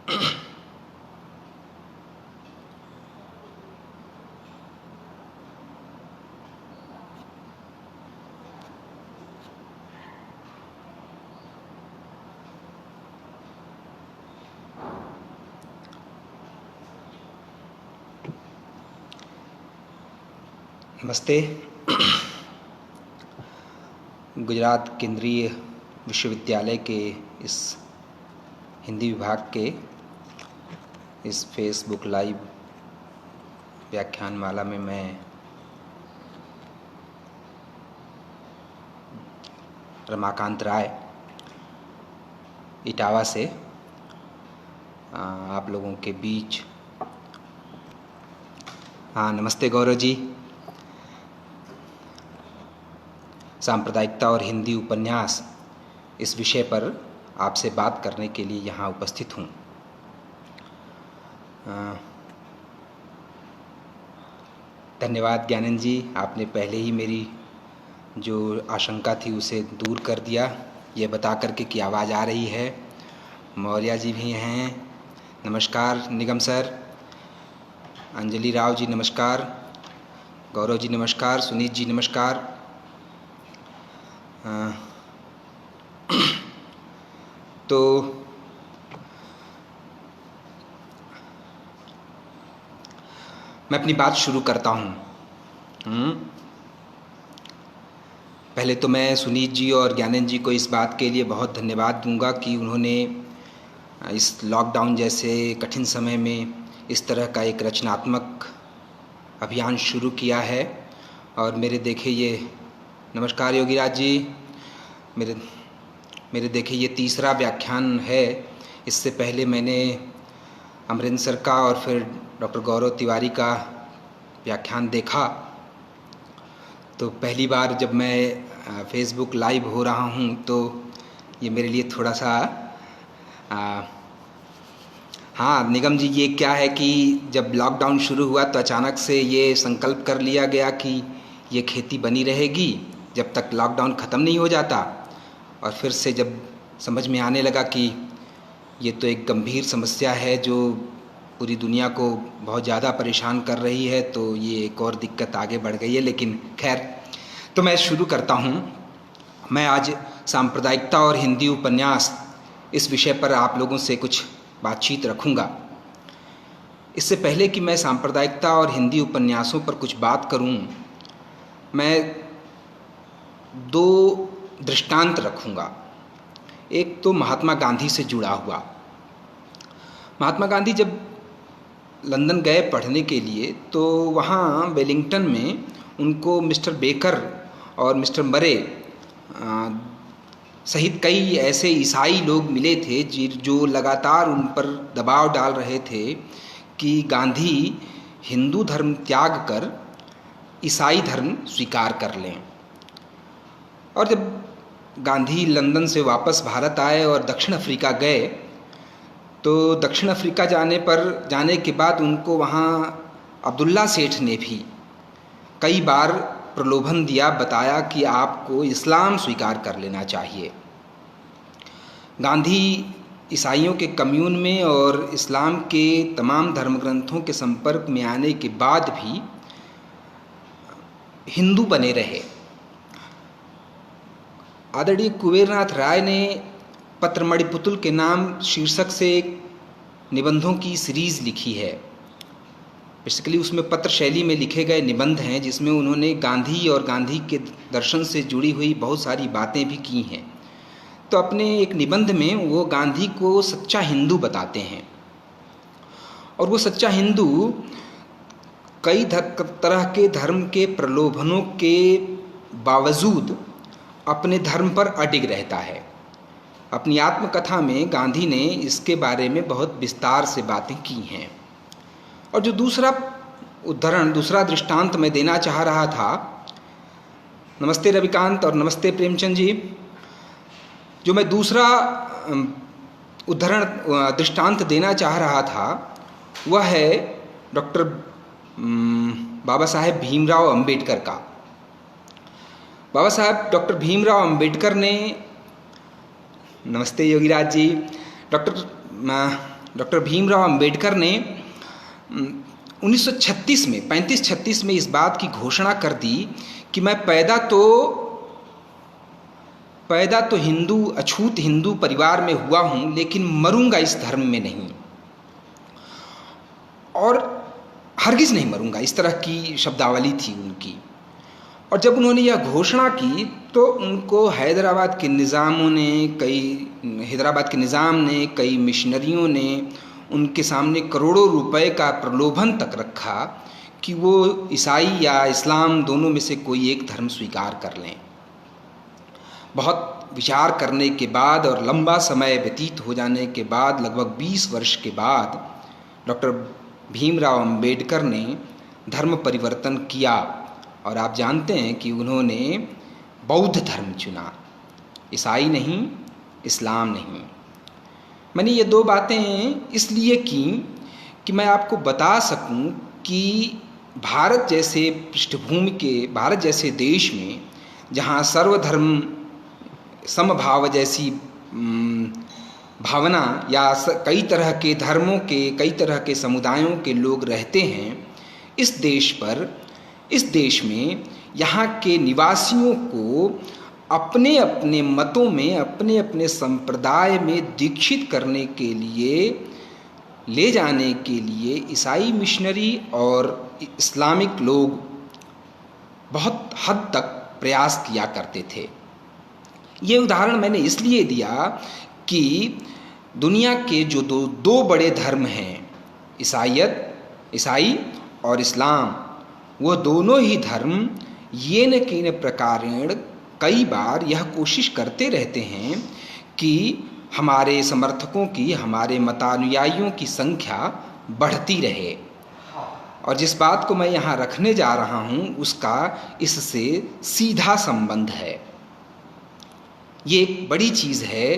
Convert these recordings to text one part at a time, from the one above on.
नमस्ते। गुजरात केंद्रीय विश्वविद्यालय के इस हिंदी विभाग के इस फेसबुक लाइव व्याख्यानमाला में मैं रमाकांत राय इटावा से आप लोगों के बीच। हाँ, नमस्ते गौरव जी। सांप्रदायिकता और हिंदी उपन्यास इस विषय पर आपसे बात करने के लिए यहाँ उपस्थित हूँ। धन्यवाद ज्ञानंद जी, आपने पहले ही मेरी जो आशंका थी उसे दूर कर दिया, ये बता करके कि आवाज़ आ रही है। मौर्या जी भी हैं, नमस्कार। निगम सर, अंजलि राव जी नमस्कार, गौरव जी नमस्कार, सुनीत जी नमस्कार। तो मैं अपनी बात शुरू करता हूँ। पहले तो मैं सुनीत जी और ज्ञानंद जी को इस बात के लिए बहुत धन्यवाद दूंगा कि उन्होंने इस लॉकडाउन जैसे कठिन समय में इस तरह का एक रचनात्मक अभियान शुरू किया है। और मेरे देखे ये, नमस्कार योगीराज जी, मेरे देखे ये तीसरा व्याख्यान है। इससे पहले मैंने अमरेंद्र सर का और फिर डॉक्टर गौरव तिवारी का व्याख्यान देखा। तो पहली बार जब मैं फेसबुक लाइव हो रहा हूँ तो ये मेरे लिए थोड़ा सा हाँ निगम जी, ये क्या है कि जब लॉकडाउन शुरू हुआ तो अचानक से ये संकल्प कर लिया गया कि ये खेती बनी रहेगी जब तक लॉकडाउन ख़त्म नहीं हो जाता। और फिर से जब समझ में आने लगा कि ये तो एक गंभीर समस्या है जो पूरी दुनिया को बहुत ज़्यादा परेशान कर रही है, तो ये एक और दिक्कत आगे बढ़ गई है। लेकिन खैर, तो मैं शुरू करता हूँ। मैं आज सांप्रदायिकता और हिंदी उपन्यास इस विषय पर आप लोगों से कुछ बातचीत रखूँगा। इससे पहले कि मैं सांप्रदायिकता और हिंदी उपन्यासों पर कुछ बात करूँ, मैं दो दृष्टांत रखूँगा। एक तो महात्मा गांधी से जुड़ा हुआ। महात्मा गांधी जब लंदन गए पढ़ने के लिए तो वहाँ वेलिंगटन में उनको मिस्टर बेकर और मिस्टर मरे सहित कई ऐसे ईसाई लोग मिले थे जो लगातार उन पर दबाव डाल रहे थे कि गांधी हिंदू धर्म त्याग कर ईसाई धर्म स्वीकार कर लें। और जब गांधी लंदन से वापस भारत आए और दक्षिण अफ्रीका गए तो दक्षिण अफ्रीका जाने के बाद उनको वहाँ अब्दुल्ला सेठ ने भी कई बार प्रलोभन दिया, बताया कि आपको इस्लाम स्वीकार कर लेना चाहिए। गांधी ईसाइयों के कम्यून में और इस्लाम के तमाम धर्म ग्रंथों के संपर्क में आने के बाद भी हिंदू बने रहे। आदरणीय कुबेरनाथ राय ने पत्रमणिपुतुल के नाम शीर्षक से निबंधों की सीरीज़ लिखी है। बेसिकली उसमें पत्र शैली में लिखे गए निबंध हैं जिसमें उन्होंने गांधी और गांधी के दर्शन से जुड़ी हुई बहुत सारी बातें भी की हैं। तो अपने एक निबंध में वो गांधी को सच्चा हिंदू बताते हैं। और वो सच्चा हिंदू कई तरह के धर्म के प्रलोभनों के बावजूद अपने धर्म पर अडिग रहता है। अपनी आत्मकथा में गांधी ने इसके बारे में बहुत विस्तार से बातें की हैं। और जो दूसरा दृष्टांत मैं देना चाह रहा था, नमस्ते रविकांत और नमस्ते प्रेमचंद जी, जो मैं दूसरा दृष्टांत देना चाह रहा था वह है डॉक्टर बाबा साहेब भीमराव अंबेडकर का। बाबा साहेब डॉक्टर भीमराव अंबेडकर ने, नमस्ते योगीराज जी, डॉक्टर डॉक्टर भीमराव अंबेडकर ने 1936 में 35-36 में इस बात की घोषणा कर दी कि मैं पैदा तो हिंदू, अछूत हिंदू परिवार में हुआ हूँ, लेकिन मरूंगा इस धर्म में नहीं, और हरगिज़ नहीं मरूंगा, इस तरह की शब्दावली थी उनकी। और जब उन्होंने यह घोषणा की तो उनको हैदराबाद के निज़ाम ने, कई मिशनरियों ने उनके सामने करोड़ों रुपए का प्रलोभन तक रखा कि वो ईसाई या इस्लाम दोनों में से कोई एक धर्म स्वीकार कर लें। बहुत विचार करने के बाद और लंबा समय व्यतीत हो जाने के बाद, लगभग 20 वर्ष के बाद, डॉक्टर भीमराव अंबेडकर ने धर्म परिवर्तन किया और आप जानते हैं कि उन्होंने बौद्ध धर्म चुना, ईसाई नहीं, इस्लाम नहीं। मैंने ये दो बातें इसलिए की कि मैं आपको बता सकूं कि भारत जैसे पृष्ठभूमि के, भारत जैसे देश में जहाँ सर्वधर्म समभाव जैसी भावना या कई तरह के धर्मों के, कई तरह के समुदायों के लोग रहते हैं, इस देश में यहाँ के निवासियों को अपने अपने मतों में, अपने अपने संप्रदाय में दीक्षित करने के लिए, ले जाने के लिए ईसाई मिशनरी और इस्लामिक लोग बहुत हद तक प्रयास किया करते थे। ये उदाहरण मैंने इसलिए दिया कि दुनिया के जो दो बड़े धर्म हैं, ईसाई और इस्लाम, वो दोनों ही धर्म ये न किन प्रकारेण कई बार यह कोशिश करते रहते हैं कि हमारे समर्थकों की, हमारे मतानुयायियों की संख्या बढ़ती रहे। और जिस बात को मैं यहाँ रखने जा रहा हूँ उसका इससे सीधा संबंध है। ये एक बड़ी चीज़ है,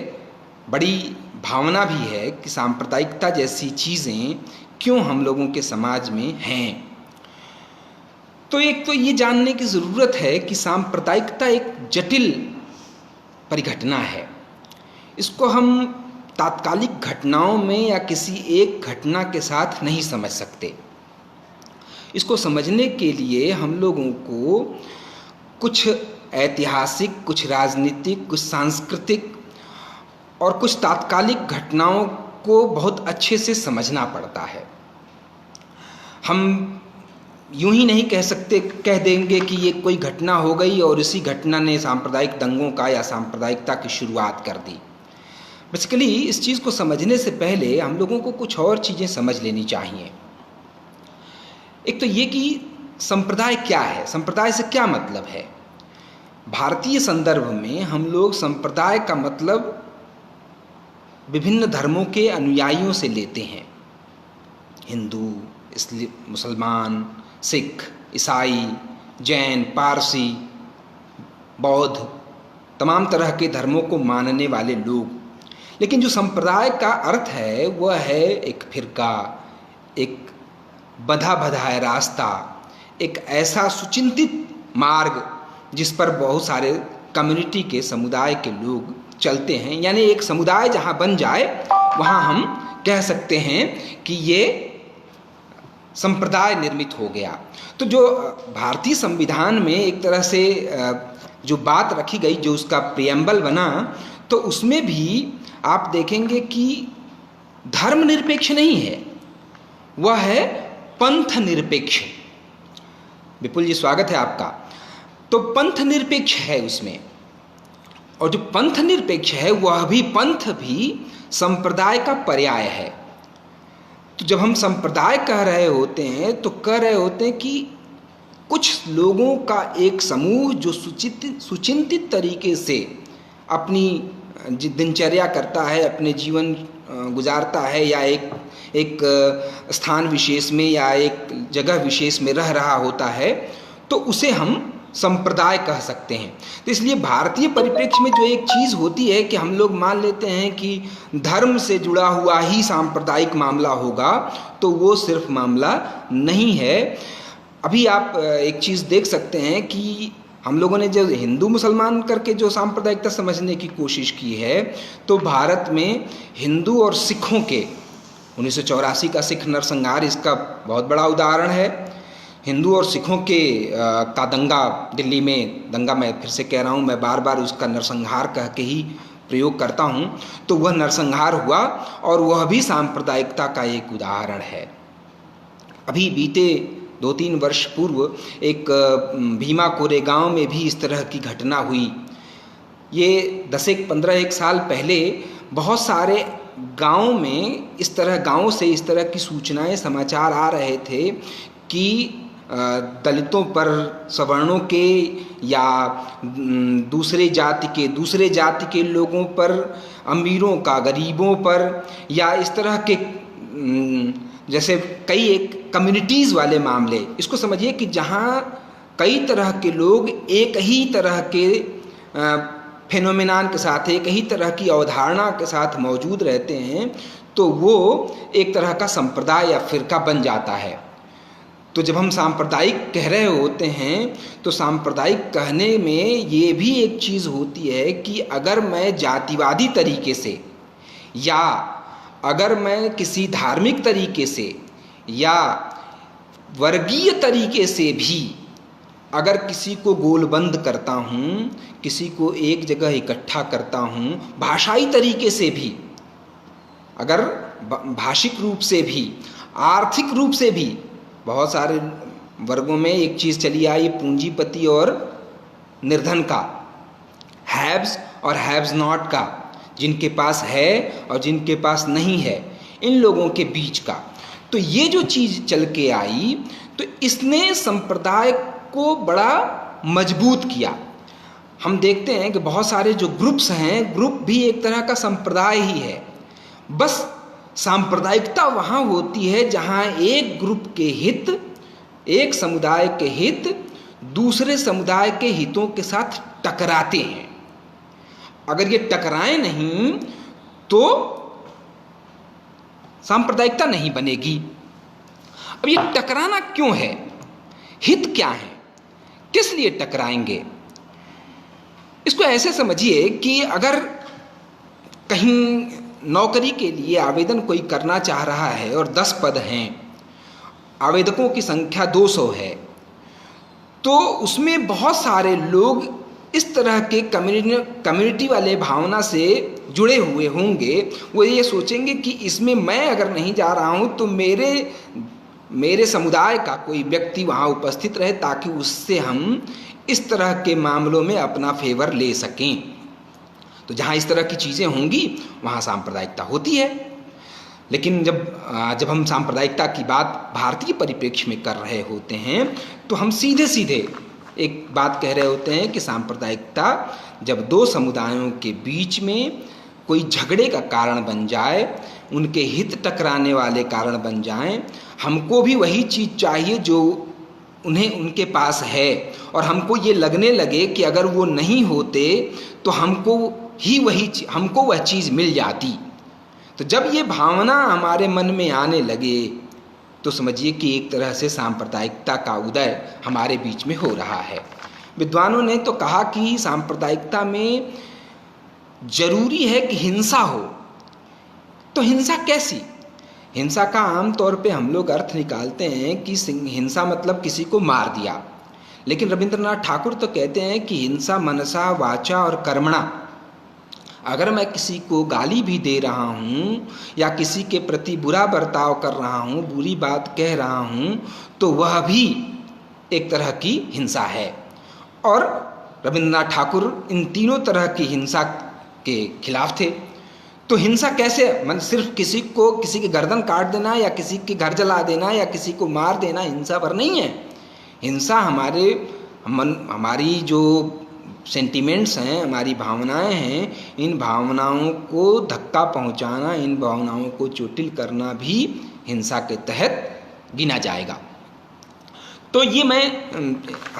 बड़ी भावना भी है कि सांप्रदायिकता जैसी चीज़ें क्यों हम लोगों के समाज में हैं। तो एक तो ये जानने की ज़रूरत है कि सांप्रदायिकता एक जटिल परिघटना है। इसको हम तात्कालिक घटनाओं में या किसी एक घटना के साथ नहीं समझ सकते। इसको समझने के लिए हम लोगों को कुछ ऐतिहासिक, कुछ राजनीतिक, कुछ सांस्कृतिक और कुछ तात्कालिक घटनाओं को बहुत अच्छे से समझना पड़ता है। हम यूं ही नहीं कह देंगे कि ये कोई घटना हो गई और इसी घटना ने सांप्रदायिक दंगों का या सांप्रदायिकता की शुरुआत कर दी। बेसिकली इस चीज़ को समझने से पहले हम लोगों को कुछ और चीज़ें समझ लेनी चाहिए। एक तो ये कि संप्रदाय क्या है, संप्रदाय से क्या मतलब है। भारतीय संदर्भ में हम लोग संप्रदाय का मतलब विभिन्न धर्मों के अनुयायियों से लेते हैं। हिंदू, मुसलमान, सिख, ईसाई, जैन, पारसी, बौद्ध, तमाम तरह के धर्मों को मानने वाले लोग। लेकिन जो संप्रदाय का अर्थ है वह है एक फिरका, एक बंधा बंधाया रास्ता, एक ऐसा सुचिंतित मार्ग जिस पर बहुत सारे कम्युनिटी के, समुदाय के लोग चलते हैं। यानी एक समुदाय जहाँ बन जाए वहाँ हम कह सकते हैं कि ये संप्रदाय निर्मित हो गया। तो जो भारतीय संविधान में एक तरह से जो बात रखी गई, जो उसका प्रियम्बल बना, तो उसमें भी आप देखेंगे कि धर्म निरपेक्ष नहीं है, वह है पंथ निरपेक्ष। विपुल जी, स्वागत है आपका। तो पंथ निरपेक्ष है उसमें, और जो पंथ निरपेक्ष है वह भी, पंथ भी संप्रदाय का पर्याय है। तो जब हम संप्रदाय कह रहे होते हैं तो कह रहे होते हैं कि कुछ लोगों का एक समूह जो सुचिंतित तरीके से अपनी दिनचर्या करता है, अपने जीवन गुजारता है, या एक स्थान विशेष में या एक जगह विशेष में रह रहा होता है, तो उसे हम संप्रदाय कह सकते हैं। तो इसलिए भारतीय परिप्रेक्ष्य में जो एक चीज़ होती है कि हम लोग मान लेते हैं कि धर्म से जुड़ा हुआ ही सांप्रदायिक मामला होगा, तो वो सिर्फ मामला नहीं है। अभी आप एक चीज़ देख सकते हैं कि हम लोगों ने जो हिंदू मुसलमान करके जो सांप्रदायिकता समझने की कोशिश की है, तो भारत में हिंदू और सिखों के 1984 का सिख नरसंहार इसका बहुत बड़ा उदाहरण है। हिंदू और सिखों के का दंगा, दिल्ली में दंगा, मैं फिर से कह रहा हूँ, मैं बार बार उसका नरसंहार कह के ही प्रयोग करता हूँ, तो वह नरसंहार हुआ और वह भी सांप्रदायिकता का एक उदाहरण है। अभी बीते 2-3 वर्ष पूर्व एक भीमा कोरेगांव में भी इस तरह की घटना हुई। ये 10-15 साल पहले बहुत सारे गाँव में इस तरह, गाँव से इस तरह की सूचनाएं, समाचार आ रहे थे कि दलितों पर, सवर्णों के या दूसरे जाति के लोगों पर, अमीरों का गरीबों पर, या इस तरह के जैसे कई एक कम्युनिटीज़ वाले मामले, इसको समझिए कि जहाँ कई तरह के लोग एक ही तरह के फेनोमेनान के साथ, एक ही तरह की अवधारणा के साथ मौजूद रहते हैं, तो वो एक तरह का संप्रदाय या फिरका बन जाता है। तो जब हम सांप्रदायिक कह रहे होते हैं तो सांप्रदायिक कहने में ये भी एक चीज़ होती है कि अगर मैं जातिवादी तरीके से, या अगर मैं किसी धार्मिक तरीके से या वर्गीय तरीके से भी अगर किसी को गोलबंद करता हूँ, किसी को एक जगह इकट्ठा करता हूँ, भाषाई तरीके से भी, अगर भाषिक रूप से भी, आर्थिक रूप से भी, बहुत सारे वर्गों में एक चीज़ चली आई, पूंजीपति और निर्धन का, हैव्स और हैव्स नॉट का, जिनके पास है और जिनके पास नहीं है, इन लोगों के बीच का। तो ये जो चीज़ चल के आई, तो इसने संप्रदाय को बड़ा मजबूत किया। हम देखते हैं कि बहुत सारे जो ग्रुप्स हैं, ग्रुप भी एक तरह का संप्रदाय ही है। बस सांप्रदायिकता वहाँ होती है जहाँ एक ग्रुप के हित, एक समुदाय के हित दूसरे समुदाय के हितों के साथ टकराते हैं। अगर ये टकराए नहीं तो सांप्रदायिकता नहीं बनेगी। अब ये टकराना क्यों है? हित क्या है? किस लिए टकराएंगे? इसको ऐसे समझिए कि अगर कहीं नौकरी के लिए आवेदन कोई करना चाह रहा है और 10 पद हैं, आवेदकों की संख्या 200 है, तो उसमें बहुत सारे लोग इस तरह के कम्युनिटी वाले भावना से जुड़े हुए होंगे। वो ये सोचेंगे कि इसमें मैं अगर नहीं जा रहा हूँ तो मेरे समुदाय का कोई व्यक्ति वहाँ उपस्थित रहे, ताकि उससे हम इस तरह के मामलों में अपना फेवर ले सकें। तो जहाँ इस तरह की चीज़ें होंगी वहाँ सांप्रदायिकता होती है। लेकिन जब हम सांप्रदायिकता की बात भारतीय परिप्रेक्ष्य में कर रहे होते हैं तो हम सीधे सीधे एक बात कह रहे होते हैं कि सांप्रदायिकता जब दो समुदायों के बीच में कोई झगड़े का कारण बन जाए, उनके हित टकराने वाले कारण बन जाएं, हमको भी वही चीज़ चाहिए जो उन्हें उनके पास है, और हमको ये लगने लगे कि अगर वो नहीं होते तो हमको वह चीज़ मिल जाती। तो जब ये भावना हमारे मन में आने लगे तो समझिए कि एक तरह से सांप्रदायिकता का उदय हमारे बीच में हो रहा है। विद्वानों ने तो कहा कि सांप्रदायिकता में जरूरी है कि हिंसा हो। तो हिंसा कैसी? हिंसा का आम तौर पे हम लोग अर्थ निकालते हैं कि हिंसा मतलब किसी को मार दिया, लेकिन रविंद्रनाथ ठाकुर तो कहते हैं कि हिंसा मनसा वाचा और कर्मणा। अगर मैं किसी को गाली भी दे रहा हूँ या किसी के प्रति बुरा बर्ताव कर रहा हूँ, बुरी बात कह रहा हूँ, तो वह भी एक तरह की हिंसा है। और रविंद्रनाथ ठाकुर इन तीनों तरह की हिंसा के खिलाफ थे। तो हिंसा कैसे? सिर्फ किसी की गर्दन काट देना या किसी के घर जला देना या किसी को मार देना हिंसा पर नहीं है। हिंसा हमारी जो सेंटिमेंट्स हैं, हमारी भावनाएं हैं, इन भावनाओं को धक्का पहुंचाना, इन भावनाओं को चोटिल करना भी हिंसा के तहत गिना जाएगा। तो ये मैं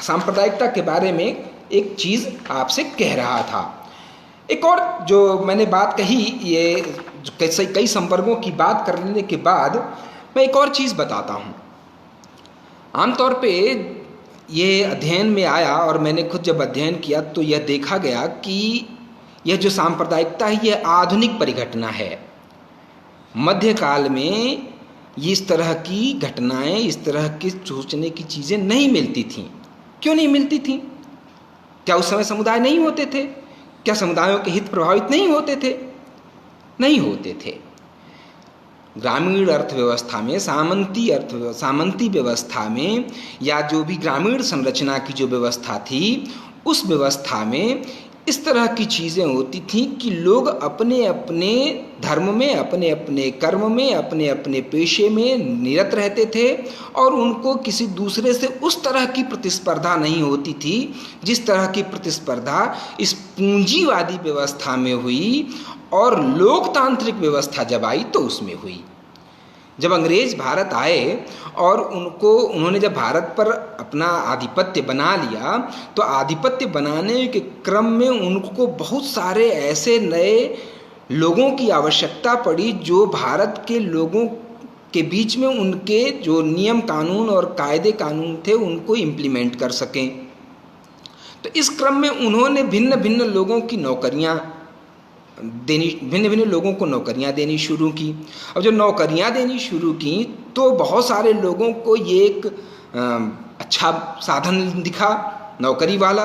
सांप्रदायिकता के बारे में एक चीज़ आपसे कह रहा था। एक और जो मैंने बात कही, ये कई संवर्गों की बात करने के बाद मैं एक और चीज़ बताता हूँ। आमतौर पे ये अध्ययन में आया, और मैंने खुद जब अध्ययन किया तो यह देखा गया कि यह जो सांप्रदायिकता है ये आधुनिक परिघटना है। मध्यकाल में इस तरह की घटनाएं, इस तरह के सोचने की चीज़ें नहीं मिलती थीं। क्यों नहीं मिलती थीं? क्या उस समय समुदाय नहीं होते थे? क्या समुदायों के हित प्रभावित नहीं होते थे? नहीं होते थे। ग्रामीण अर्थव्यवस्था में, सामंती व्यवस्था में, या जो भी ग्रामीण संरचना की जो व्यवस्था थी, उस व्यवस्था में इस तरह की चीज़ें होती थीं कि लोग अपने अपने धर्म में, अपने अपने कर्म में, अपने अपने पेशे में निरत रहते थे और उनको किसी दूसरे से उस तरह की प्रतिस्पर्धा नहीं होती थी जिस तरह की प्रतिस्पर्धा इस पूंजीवादी व्यवस्था में हुई और लोकतांत्रिक व्यवस्था जब आई तो उसमें हुई। जब अंग्रेज भारत आए और उन्होंने जब भारत पर अपना आधिपत्य बना लिया, तो आधिपत्य बनाने के क्रम में उनको बहुत सारे ऐसे नए लोगों की आवश्यकता पड़ी जो भारत के लोगों के बीच में उनके जो नियम कानून और कायदे कानून थे उनको इम्प्लीमेंट कर सकें। तो इस क्रम में उन्होंने भिन्न भिन्न लोगों की नौकरियां देनी, भिन्न भिन्न लोगों को नौकरियां देनी शुरू की। अब जब नौकरियां देनी शुरू की तो बहुत सारे लोगों को ये एक अच्छा साधन दिखा नौकरी वाला,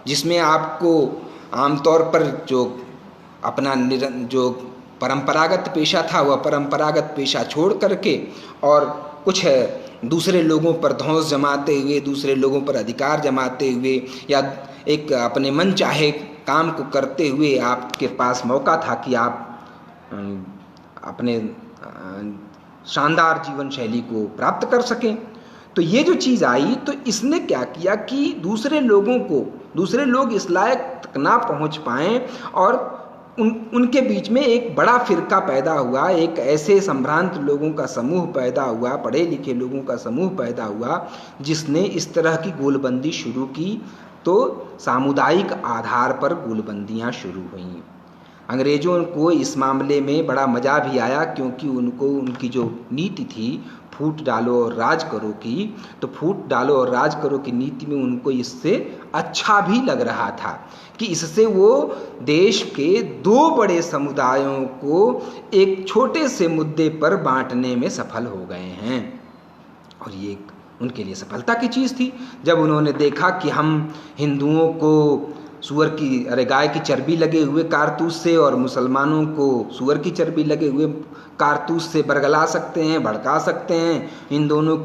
जिसमें आपको आमतौर पर जो अपना जो परंपरागत पेशा था वह परंपरागत पेशा छोड़ करके और कुछ दूसरे लोगों पर धौंस जमाते हुए, दूसरे लोगों पर अधिकार जमाते हुए या एक अपने मन चाहे काम को करते हुए आपके पास मौका था कि आप अपने शानदार जीवन शैली को प्राप्त कर सकें। तो ये जो चीज़ आई तो इसने क्या किया कि दूसरे लोग इस लायक तक ना पहुंच पाएं और उनके बीच में एक बड़ा फिरका पैदा हुआ, एक ऐसे संभ्रांत लोगों का समूह पैदा हुआ, पढ़े लिखे लोगों का समूह पैदा हुआ जिसने इस तरह की गोलबंदी शुरू की। तो सामुदायिक आधार पर गोलबंदियां शुरू हुईं। अंग्रेज़ों को इस मामले में बड़ा मज़ा भी आया क्योंकि उनकी जो नीति थी फूट डालो और राज करो की, तो फूट डालो और राज करो की नीति में उनको इससे अच्छा भी लग रहा था कि इससे वो देश के दो बड़े समुदायों को एक छोटे से मुद्दे पर बांटने में सफल हो गए हैं। और ये उनके लिए सफलता की चीज़ थी जब उन्होंने देखा कि हम हिंदुओं को गाय की चर्बी लगे हुए कारतूस से और मुसलमानों को सूअर की चर्बी लगे हुए कारतूस से बरगला सकते हैं, भड़का सकते हैं, इन दोनों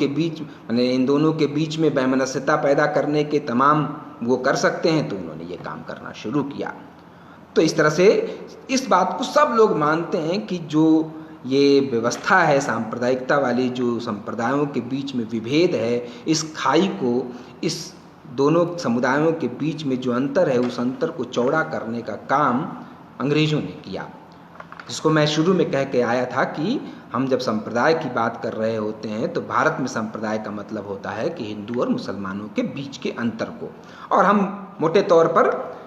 के बीच में वैमनस्यता पैदा करने के तमाम वो कर सकते हैं। तो उन्होंने ये काम करना शुरू किया। तो इस तरह से इस बात को सब लोग मानते हैं कि जो ये व्यवस्था है सांप्रदायिकता वाली, जो संप्रदायों के बीच में विभेद है, इस खाई को, इस दोनों समुदायों के बीच में जो अंतर है उस अंतर को चौड़ा करने का काम अंग्रेज़ों ने किया। जिसको मैं शुरू में कह के आया था कि हम जब संप्रदाय की बात कर रहे होते हैं तो भारत में संप्रदाय का मतलब होता है कि हिंदू और मुसलमानों के बीच के अंतर को। और हम मोटे तौर पर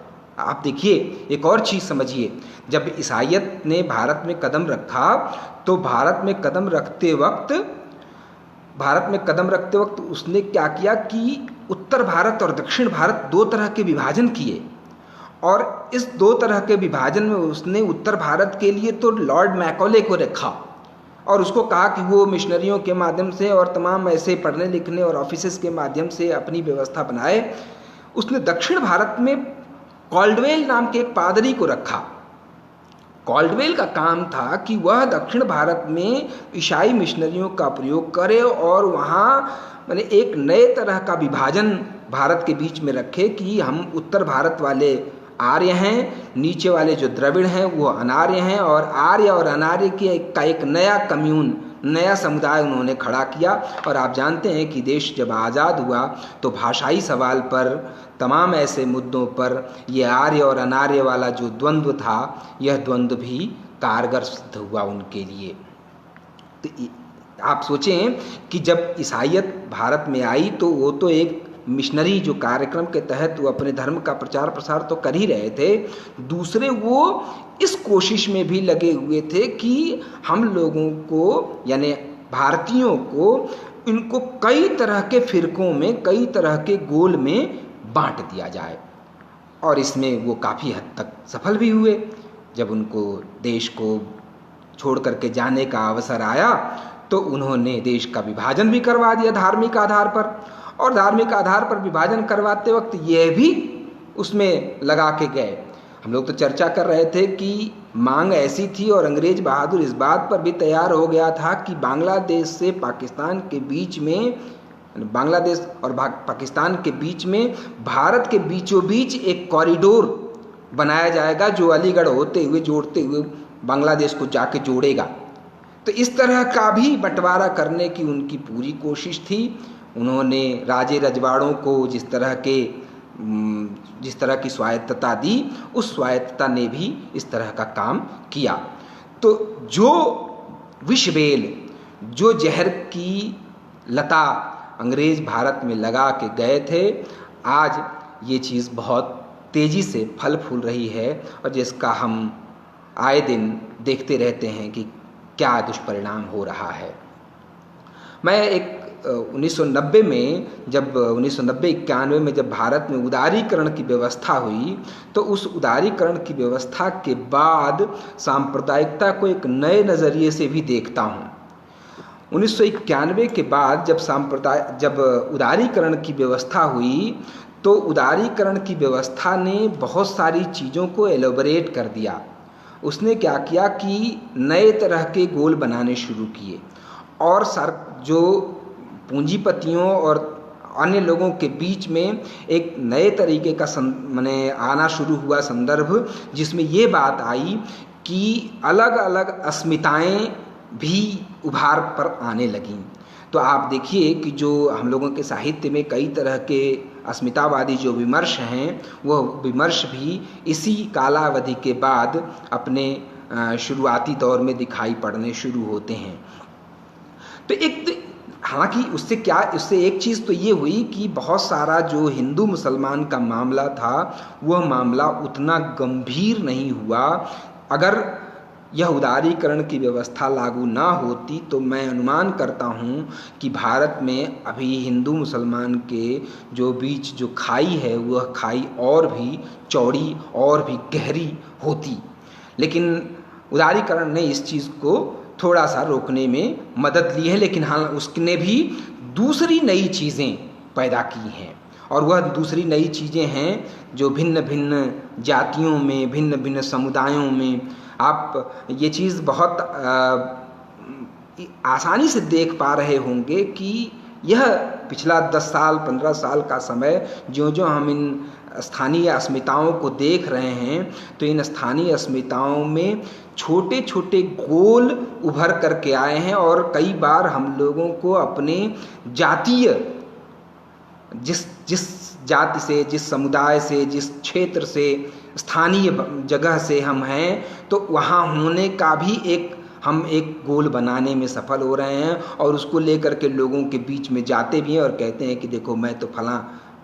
आप देखिए एक और चीज़ समझिए, जब ईसाईयत ने भारत में कदम रखा तो भारत में कदम रखते वक्त उसने क्या किया कि उत्तर भारत और दक्षिण भारत दो तरह के विभाजन किए। और इस दो तरह के विभाजन में उसने उत्तर भारत के लिए तो लॉर्ड मैकॉले को रखा और उसको कहा कि वो मिशनरियों के माध्यम से और तमाम ऐसे पढ़ने लिखने और ऑफिसेस के माध्यम से अपनी व्यवस्था बनाए। उसने दक्षिण भारत में कॉल्डवेल नाम के एक पादरी को रखा। कॉल्डवेल का काम था कि वह दक्षिण भारत में ईसाई मिशनरियों का प्रयोग करे और वहाँ एक नए तरह का विभाजन भारत के बीच में रखे कि हम उत्तर भारत वाले आर्य हैं, नीचे वाले जो द्रविड़ हैं वो अनार्य हैं, और आर्य और अनार्य का एक नया कम्यून, नया समुदाय उन्होंने खड़ा किया। और आप जानते हैं कि देश जब आज़ाद हुआ तो भाषाई सवाल पर, तमाम ऐसे मुद्दों पर ये आर्य और अनार्य वाला जो द्वंद्व था, यह द्वंद्व भी कारगर सिद्ध हुआ उनके लिए। तो आप सोचें कि जब ईसाईयत भारत में आई तो वो तो एक मिशनरी जो कार्यक्रम के तहत वो अपने धर्म का प्रचार प्रसार तो कर ही रहे थे, दूसरे वो इस कोशिश में भी लगे हुए थे कि हम लोगों को यानी भारतीयों को इनको कई तरह के फिरकों में, कई तरह के गोल में बांट दिया जाए। और इसमें वो काफ़ी हद तक सफल भी हुए। जब उनको देश को छोड़ करके जाने का अवसर आया तो उन्होंने देश का विभाजन भी करवा दिया धार्मिक आधार पर। और धार्मिक आधार पर विभाजन करवाते वक्त यह भी उसमें लगा के गए। हम लोग तो चर्चा कर रहे थे कि मांग ऐसी थी और अंग्रेज बहादुर इस बात पर भी तैयार हो गया था कि बांग्लादेश से पाकिस्तान के बीच में, बांग्लादेश और पाकिस्तान के बीच में भारत के बीचों बीच एक कॉरिडोर बनाया जाएगा जो अलीगढ़ होते हुए जोड़ते हुए बांग्लादेश को जाके जोड़ेगा। तो इस तरह का भी बंटवारा करने की उनकी पूरी कोशिश थी। उन्होंने राजे रजवाड़ों को जिस तरह की स्वायत्तता दी, उस स्वायत्तता ने भी इस तरह का काम किया। तो जो विषबेल, जो जहर की लता अंग्रेज भारत में लगा के गए थे, आज ये चीज़ बहुत तेज़ी से फल फूल रही है और जिसका हम आए दिन देखते रहते हैं कि क्या दुष्परिणाम हो रहा है। मैं एक 1990 में जब 1990-91 में जब भारत में उदारीकरण की व्यवस्था हुई तो उस उदारीकरण की व्यवस्था के बाद सांप्रदायिकता को एक नए नज़रिए से भी देखता हूँ। 1991 के बाद जब उदारीकरण की व्यवस्था हुई तो उदारीकरण की व्यवस्था ने बहुत सारी चीज़ों को एलोबरेट कर दिया। उसने क्या किया कि नए तरह के गोल बनाने शुरू किए और जो पूंजीपतियों और अन्य लोगों के बीच में एक नए तरीके का आना शुरू हुआ संदर्भ, जिसमें ये बात आई कि अलग अलग अस्मिताएं भी उभार पर आने लगीं। तो आप देखिए कि जो हम लोगों के साहित्य में कई तरह के अस्मितावादी जो विमर्श हैं, वह विमर्श भी इसी कालावधि के बाद अपने शुरुआती दौर में दिखाई पड़ने शुरू होते हैं। तो हालांकि उससे एक चीज़ तो ये हुई कि बहुत सारा जो हिंदू मुसलमान का मामला था वह मामला उतना गंभीर नहीं हुआ। अगर यह उदारीकरण की व्यवस्था लागू ना होती तो मैं अनुमान करता हूँ कि भारत में अभी हिंदू मुसलमान के जो बीच जो खाई है वह खाई और भी चौड़ी और भी गहरी होती। लेकिन उदारीकरण ने इस चीज़ को थोड़ा सा रोकने में मदद ली है, लेकिन हाँ उसने भी दूसरी नई चीज़ें पैदा की हैं और वह दूसरी नई चीज़ें हैं जो भिन्न भिन्न जातियों में, भिन्न भिन्न समुदायों में आप ये चीज़ बहुत आसानी से देख पा रहे होंगे कि यह पिछला 10 साल 15 साल का समय जो हम इन स्थानीय अस्मिताओं को देख रहे हैं तो इन स्थानीय अस्मिताओं में छोटे छोटे गोल उभर करके आए हैं और कई बार हम लोगों को अपने जातीय जिस जाति से, जिस समुदाय से, जिस क्षेत्र से, स्थानीय जगह से हम हैं तो वहाँ होने का भी हम एक गोल बनाने में सफल हो रहे हैं और उसको लेकर के लोगों के बीच में जाते भी हैं और कहते हैं कि देखो मैं तो फलां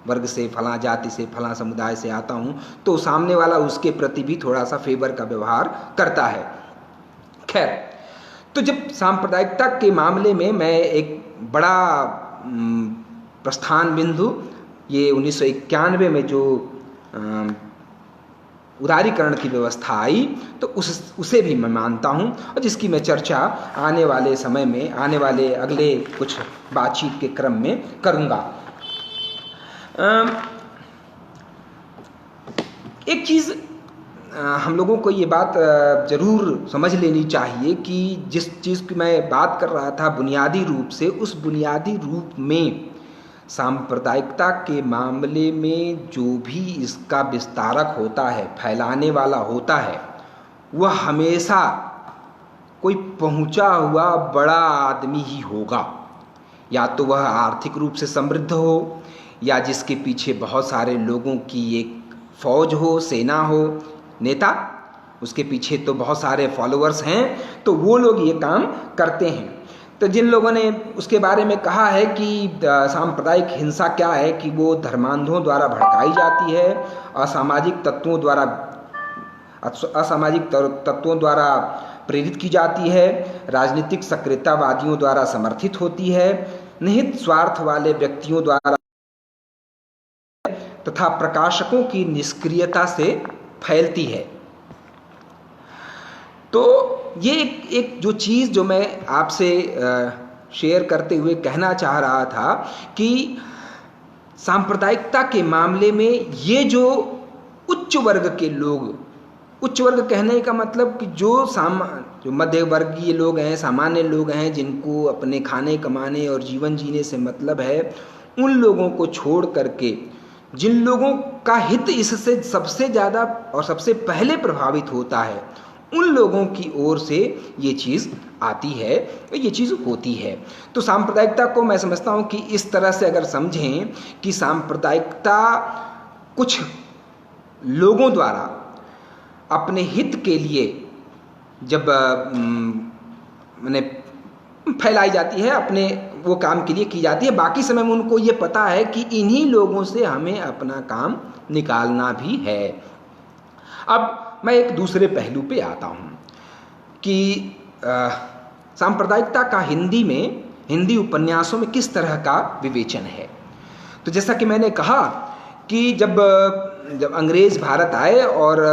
वर्ग से, फलां जाति से, फलां समुदाय से आता हूँ, तो सामने वाला उसके प्रति भी थोड़ा सा फेवर का व्यवहार करता है। खैर, तो जब सांप्रदायिकता के मामले में मैं एक बड़ा प्रस्थान बिंदु ये 1991 में जो उदारीकरण की व्यवस्था आई तो उसे भी मैं मानता हूँ और जिसकी मैं चर्चा आने वाले समय में, आने वाले अगले कुछ बातचीत के क्रम में करूँगा। एक चीज़ हम लोगों को ये बात ज़रूर समझ लेनी चाहिए कि जिस चीज़ की मैं बात कर रहा था बुनियादी रूप से, उस बुनियादी रूप में सांप्रदायिकता के मामले में जो भी इसका विस्तारक होता है, फैलाने वाला होता है, वह हमेशा कोई पहुंचा हुआ बड़ा आदमी ही होगा। या तो वह आर्थिक रूप से समृद्ध हो या जिसके पीछे बहुत सारे लोगों की एक फौज हो, सेना हो, नेता, उसके पीछे तो बहुत सारे फॉलोअर्स हैं, तो वो लोग ये काम करते हैं। तो जिन लोगों ने उसके बारे में कहा है कि सांप्रदायिक हिंसा क्या है कि वो धर्मांधों द्वारा भड़काई जाती है, असामाजिक तत्वों द्वारा प्रेरित की जाती है, राजनीतिक सक्रियतावादियों द्वारा समर्थित होती है, निहित स्वार्थ वाले व्यक्तियों द्वारा तथा प्रकाशकों की निष्क्रियता से फैलती है। तो ये एक जो चीज़ जो मैं आपसे शेयर करते हुए कहना चाह रहा था कि सांप्रदायिकता के मामले में ये जो उच्च वर्ग के लोग, उच्च वर्ग कहने का मतलब कि जो मध्य वर्गीय लोग हैं, सामान्य लोग हैं, जिनको अपने खाने कमाने और जीवन जीने से मतलब है, उन लोगों को छोड़ करके जिन लोगों का हित इससे सबसे ज़्यादा और सबसे पहले प्रभावित होता है, उन लोगों की ओर से ये चीज़ आती है, ये चीज़ होती है। तो सांप्रदायिकता को मैं समझता हूँ कि इस तरह से अगर समझें कि सांप्रदायिकता कुछ लोगों द्वारा अपने हित के लिए जब मैंने फैलाई जाती है, अपने वो काम के लिए की जाती है, बाकी समय में उनको ये पता है कि इन्हीं लोगों से हमें अपना काम निकालना भी है। अब मैं एक दूसरे पहलू पे आता हूँ कि सांप्रदायिकता का हिंदी उपन्यासों में किस तरह का विवेचन है। तो जैसा कि मैंने कहा कि जब अंग्रेज भारत आए और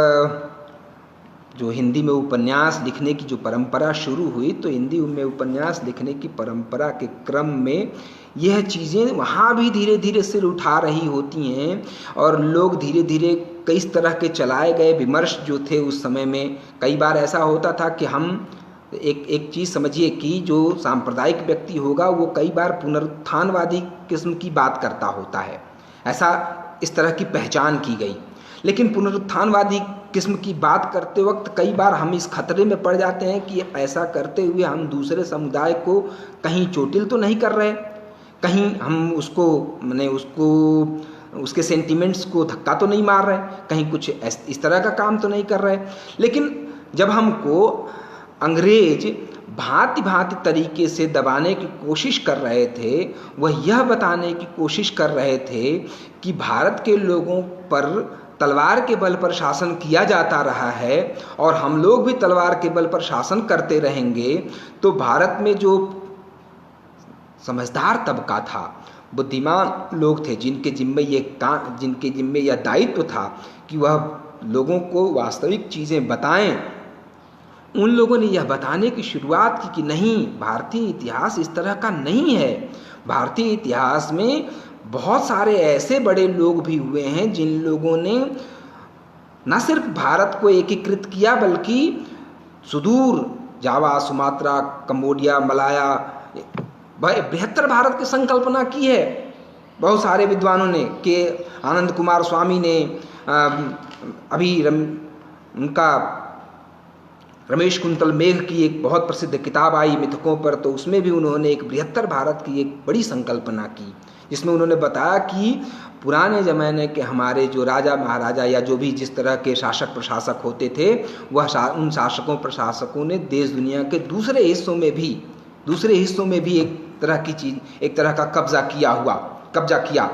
जो हिंदी में उपन्यास लिखने की जो परंपरा शुरू हुई, तो हिंदी में उपन्यास लिखने की परंपरा के क्रम में यह चीज़ें वहाँ भी धीरे धीरे सिर उठा रही होती हैं और लोग धीरे धीरे कई तरह के चलाए गए विमर्श जो थे उस समय में, कई बार ऐसा होता था कि हम एक चीज़ समझिए कि जो सांप्रदायिक व्यक्ति होगा वो कई बार पुनरुत्थानवादी किस्म की बात करता होता है, ऐसा इस तरह की पहचान की गई। लेकिन पुनरुत्थानवादी किस्म की बात करते वक्त कई बार हम इस खतरे में पड़ जाते हैं कि ऐसा करते हुए हम दूसरे समुदाय को कहीं चोटिल तो नहीं कर रहे, कहीं हम उसके सेंटिमेंट्स को धक्का तो नहीं मार रहे, कहीं कुछ इस तरह का काम तो नहीं कर रहे। लेकिन जब हमको अंग्रेज भांति भांति तरीके से दबाने की कोशिश कर रहे थे, वह यह बताने की कोशिश कर रहे थे कि भारत के लोगों पर तलवार के बल पर शासन किया जाता रहा है और हम लोग भी तलवार के बल पर शासन करते रहेंगे, तो भारत में जो समझदार तबका था, बुद्धिमान लोग थे, जिनके जिम्मे यह दायित्व था कि वह लोगों को वास्तविक चीज़ें बताएं, उन लोगों ने यह बताने की शुरुआत की कि नहीं, भारतीय इतिहास इस तरह का नहीं है। भारतीय इतिहास में बहुत सारे ऐसे बड़े लोग भी हुए हैं जिन लोगों ने न सिर्फ भारत को एकीकृत किया बल्कि सुदूर जावा, सुमात्रा, कंबोडिया, मलाया, बृहत्तर भारत की संकल्पना की है बहुत सारे विद्वानों ने। के आनंद कुमार स्वामी ने उनका रमेश कुंतल मेघ की एक बहुत प्रसिद्ध किताब आई मिथकों पर, तो उसमें भी उन्होंने एक बृहत्तर भारत की एक बड़ी संकल्पना की, जिसमें उन्होंने बताया कि पुराने ज़माने के हमारे जो राजा महाराजा या जो भी जिस तरह के शासक प्रशासक होते थे, वह उन शासकों प्रशासकों ने देश दुनिया के दूसरे हिस्सों में भी एक तरह का कब्जा किया।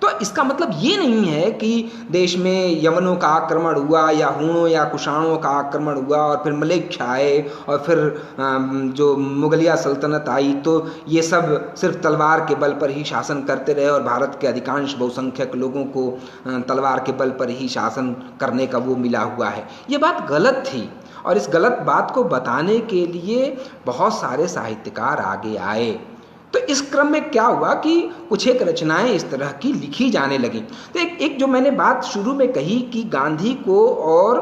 तो इसका मतलब ये नहीं है कि देश में यमनों का आक्रमण हुआ या हूणों या कुषाणों का आक्रमण हुआ और फिर मलेच्छ आए और फिर जो मुगलिया सल्तनत आई, तो ये सब सिर्फ तलवार के बल पर ही शासन करते रहे और भारत के अधिकांश बहुसंख्यक लोगों को तलवार के बल पर ही शासन करने का वो मिला हुआ है। ये बात गलत थी और इस गलत बात को बताने के लिए बहुत सारे साहित्यकार आगे आए। तो इस क्रम में क्या हुआ कि कुछ एक रचनाएं इस तरह की लिखी जाने लगी। तो एक जो मैंने बात शुरू में कही कि गांधी को और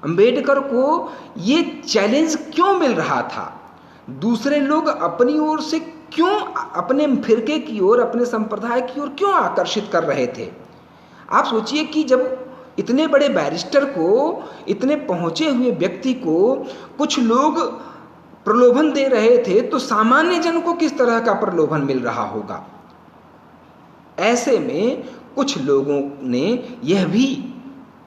अंबेडकर को ये चैलेंज क्यों मिल रहा था, दूसरे लोग अपनी ओर से क्यों अपने फिरके की ओर, अपने संप्रदाय की ओर क्यों आकर्षित कर रहे थे। आप सोचिए कि जब इतने बड़े बैरिस्टर को, इतने पहुंचे हुए व्यक्ति को कुछ लोग प्रलोभन दे रहे थे, तो सामान्य जन को किस तरह का प्रलोभन मिल रहा होगा। ऐसे में कुछ लोगों ने यह भी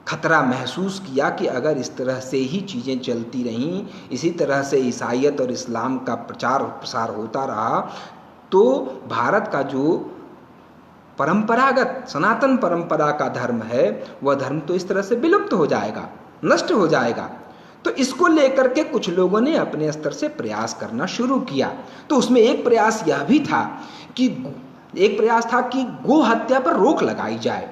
खतरा महसूस किया कि अगर इस तरह से ही चीज़ें चलती रहीं, इसी तरह से ईसाईयत और इस्लाम का प्रचार प्रसार होता रहा, तो भारत का जो परंपरागत सनातन परंपरा का धर्म है, वह धर्म तो इस तरह से विलुप्त हो जाएगा, नष्ट हो जाएगा। तो इसको लेकर के कुछ लोगों ने अपने स्तर से प्रयास करना शुरू किया। तो उसमें एक प्रयास यह भी था कि गो हत्या पर रोक लगाई जाए।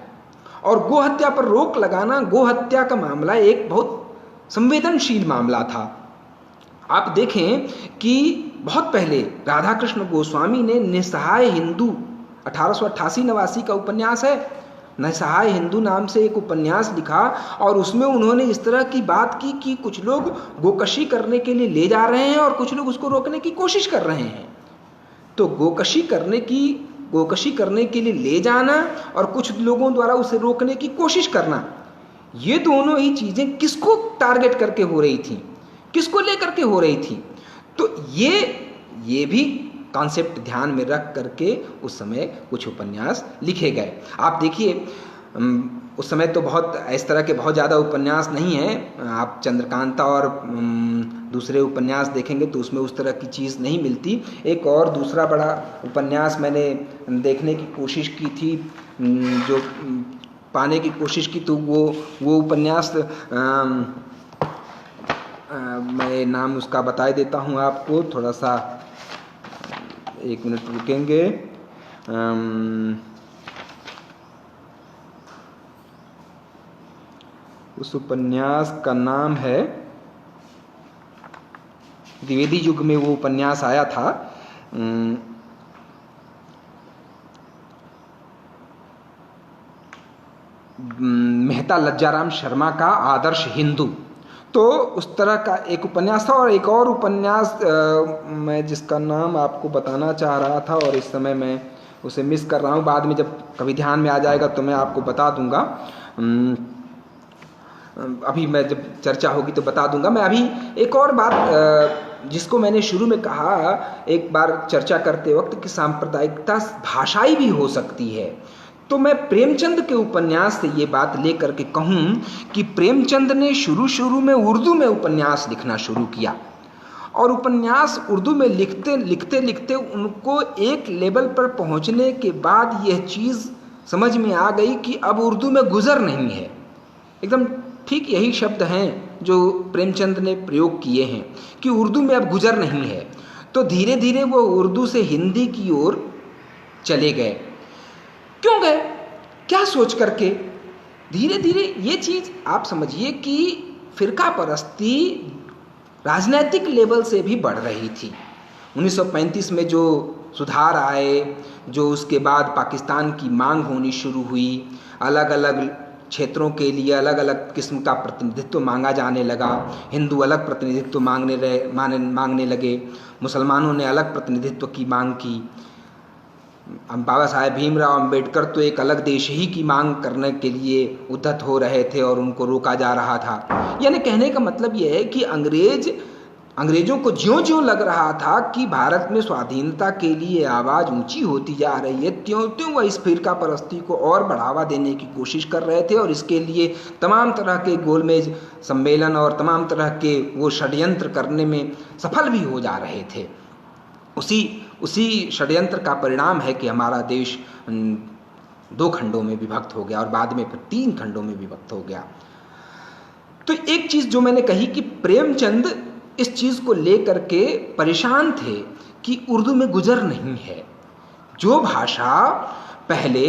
और गो हत्या पर रोक लगाना, गो हत्या का मामला एक बहुत संवेदनशील मामला था। आप देखें कि बहुत पहले राधा कृष्ण गोस्वामी ने निस्सहाय हिंदू 1888-89 का उपन्यास है, निस्सहाय हिंदू नाम से एक उपन्यास लिखा और उसमें उन्होंने इस तरह की बात की कि कुछ लोग गोकशी करने के लिए ले जा रहे हैं और कुछ लोग उसको रोकने की कोशिश कर रहे हैं। तो गोकशी करने के लिए ले जाना और कुछ लोगों द्वारा उसे रोकने की कोशिश करना, ये दोनों ही चीजें किसको टारगेट करके हो रही थी, किसको लेकर के हो रही थी? तो ये भी कॉन्सेप्ट ध्यान में रख करके उस समय कुछ उपन्यास लिखे गए। आप देखिए उस समय तो बहुत इस तरह के बहुत ज़्यादा उपन्यास नहीं हैं। आप चंद्रकांता और दूसरे उपन्यास देखेंगे तो उसमें उस तरह की चीज़ नहीं मिलती। एक और दूसरा बड़ा उपन्यास मैंने देखने की कोशिश की थी, जो पाने की कोशिश की, तो वो उपन्यास मैं नाम उसका बता देता हूँ आपको, थोड़ा सा 1 मिनट रुकेंगे। उस उपन्यास का नाम है, द्विवेदी युग में वो उपन्यास आया था, मेहता लज्जाराम शर्मा का आदर्श हिंदू। तो उस तरह का एक उपन्यास था। और एक और उपन्यास मैं जिसका नाम आपको बताना चाह रहा था और इस समय मैं उसे मिस कर रहा हूँ, बाद में जब कभी ध्यान में आ जाएगा तो मैं आपको बता दूंगा। अभी मैं जब चर्चा होगी तो बता दूंगा। मैं अभी एक और बात जिसको मैंने शुरू में कहा एक बार चर्चा करते वक्त कि सांप्रदायिकता भाषाई भी हो सकती है, तो मैं प्रेमचंद के उपन्यास से ये बात लेकर के कहूँ कि प्रेमचंद ने शुरू में उर्दू में उपन्यास लिखना शुरू किया और उपन्यास उर्दू में लिखते उनको एक लेवल पर पहुँचने के बाद यह चीज़ समझ में आ गई कि अब उर्दू में गुज़र नहीं है। एकदम ठीक यही शब्द हैं जो प्रेमचंद ने प्रयोग किए हैं कि उर्दू में अब गुज़र नहीं है। तो धीरे धीरे वो उर्दू से हिंदी की ओर चले गए। क्यों गए, क्या सोच करके? धीरे धीरे ये चीज़ आप समझिए कि फिरका परस्ती राजनैतिक लेवल से भी बढ़ रही थी। 1935 में जो सुधार आए, जो उसके बाद पाकिस्तान की मांग होनी शुरू हुई, अलग अलग क्षेत्रों के लिए अलग अलग किस्म का प्रतिनिधित्व मांगा जाने लगा। हिंदू अलग प्रतिनिधित्व मांगने लगे, मुसलमानों ने अलग प्रतिनिधित्व की मांग की। बाबा साहेब भीमराव अंबेडकर तो एक अलग देश ही की मांग करने के लिए उद्धत हो रहे थे और उनको रोका जा रहा था। यानी कहने का मतलब यह है कि अंग्रेजों को ज्यों लग रहा था कि भारत में स्वाधीनता के लिए आवाज़ ऊंची होती जा रही है, त्यों वह इस फिरका परस्ती को और बढ़ावा देने की कोशिश कर रहे थे और इसके लिए तमाम तरह के गोलमेज सम्मेलन और तमाम तरह के वो षड्यंत्र करने में सफल भी हो जा रहे थे। उसी षड्यंत्र का परिणाम है कि हमारा देश 2 खंडों में विभक्त हो गया और बाद में फिर 3 खंडों में विभक्त हो गया। तो एक चीज़ जो मैंने कही कि प्रेमचंद इस चीज़ को लेकर के परेशान थे कि उर्दू में गुजर नहीं है। जो भाषा पहले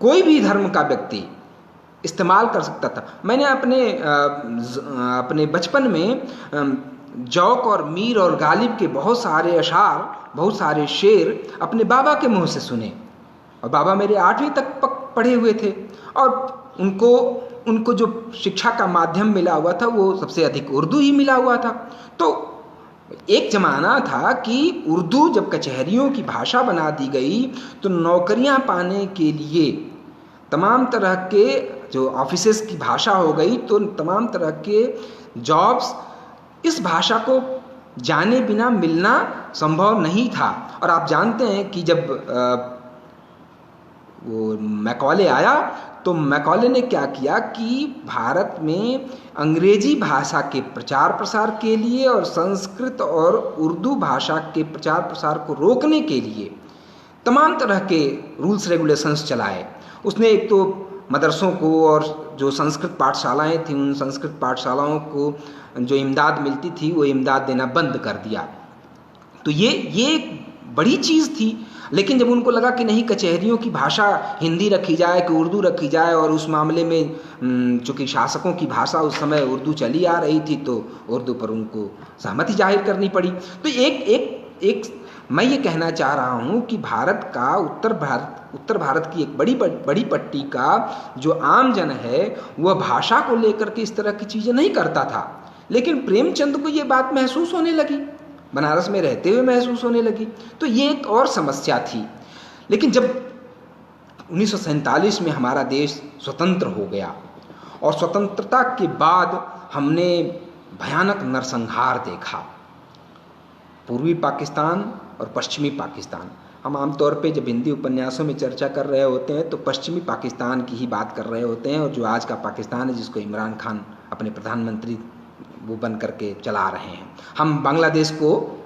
कोई भी धर्म का व्यक्ति इस्तेमाल कर सकता था। मैंने अपने बचपन में जौक और मीर और गालिब के बहुत सारे अशार, बहुत सारे शेर अपने बाबा के मुंह से सुने और बाबा मेरे 8वीं तक पढ़े हुए थे और उनको जो शिक्षा का माध्यम मिला हुआ था वो सबसे अधिक उर्दू ही मिला हुआ था। तो एक ज़माना था कि उर्दू जब कचहरियों की भाषा बना दी गई तो नौकरियां पाने के लिए तमाम तरह के जो ऑफिसेस की भाषा हो गई, तो तमाम तरह के जॉब्स इस भाषा को जाने बिना मिलना संभव नहीं था। और आप जानते हैं कि जब वो मैकॉले आया तो मैकॉले ने क्या किया कि भारत में अंग्रेजी भाषा के प्रचार प्रसार के लिए और संस्कृत और उर्दू भाषा के प्रचार प्रसार को रोकने के लिए तमाम तरह के रूल्स रेगुलेशंस चलाए। उसने एक तो मदरसों को और जो संस्कृत पाठशालाएं थीं उन संस्कृत पाठशालाओं को जो इमदाद मिलती थी वो इमदाद देना बंद कर दिया। तो ये बड़ी चीज़ थी। लेकिन जब उनको लगा कि नहीं, कचहरियों की भाषा हिंदी रखी जाए कि उर्दू रखी जाए, और उस मामले में चूँकि शासकों की भाषा उस समय उर्दू चली आ रही थी, तो उर्दू पर उनको सहमति जाहिर करनी पड़ी। तो एक मैं ये कहना चाह रहा हूँ कि भारत का उत्तर भारत की एक बड़ी पट्टी का जो आम जन है, वह भाषा को लेकर के इस तरह की चीज़ें नहीं करता था। लेकिन प्रेमचंद को ये बात महसूस होने लगी, बनारस में रहते हुए महसूस होने लगी। तो ये एक और समस्या थी। लेकिन जब 1947 में हमारा देश स्वतंत्र हो गया, और स्वतंत्रता के बाद हमने भयानक नरसंहार देखा। पूर्वी पाकिस्तान और पश्चिमी पाकिस्तान, हम आमतौर पे जब हिंदी उपन्यासों में चर्चा कर रहे होते हैं तो पश्चिमी पाकिस्तान की ही बात कर रहे होते हैं, और जो आज का पाकिस्तान है, जिसको इमरान खान अपने प्रधानमंत्री वो बन करके चला रहे हैं। हम बांग्लादेश को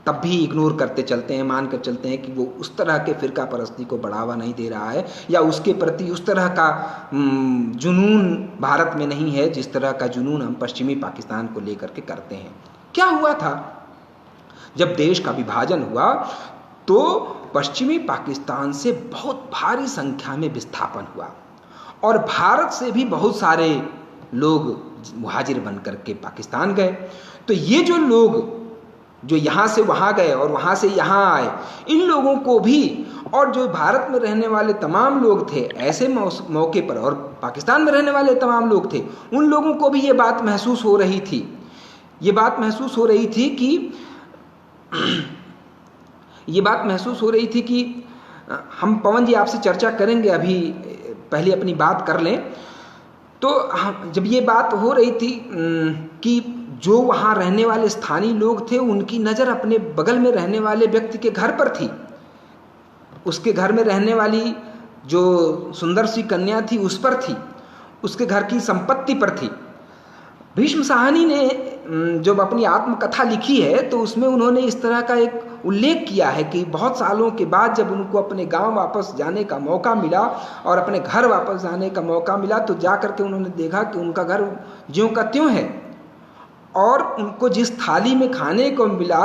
तब भी इग्नोर करते चलते हैं, मान कर चलते हैं कि वो उस तरह के फ़िरका परस्ती को बढ़ावा नहीं दे रहा है, या उसके प्रति उस तरह का जुनून भारत में नहीं है जिस तरह का जुनून हम पश्चिमी पाकिस्तान को लेकर के करते हैं। क्या हुआ था, जब देश का विभाजन हुआ तो पश्चिमी पाकिस्तान से बहुत भारी संख्या में विस्थापन हुआ, और भारत से भी बहुत सारे लोग मुहाजिर बन करके पाकिस्तान गए। तो ये जो लोग जो यहाँ से वहाँ गए और वहाँ से यहाँ आए, इन लोगों को भी, और जो भारत में रहने वाले तमाम लोग थे ऐसे मौके पर, और पाकिस्तान में रहने वाले तमाम लोग थे, उन लोगों को भी ये बात महसूस हो रही थी। ये बात महसूस हो रही थी कि हम पवन जी आपसे चर्चा करेंगे, अभी पहले अपनी बात कर लें। तो जब ये बात हो रही थी कि जो वहाँ रहने वाले स्थानीय लोग थे, उनकी नज़र अपने बगल में रहने वाले व्यक्ति के घर पर थी, उसके घर में रहने वाली जो सुंदर सी कन्या थी उस पर थी, उसके घर की संपत्ति पर थी। भीष्म साहनी ने जब अपनी आत्मकथा लिखी है तो उसमें उन्होंने इस तरह का एक उल्लेख किया है कि बहुत सालों के बाद जब उनको अपने गांव वापस जाने का मौका मिला और अपने घर वापस जाने का मौका मिला, तो जा करके उन्होंने देखा कि उनका घर ज्यों का त्यों है, और उनको जिस थाली में खाने को मिला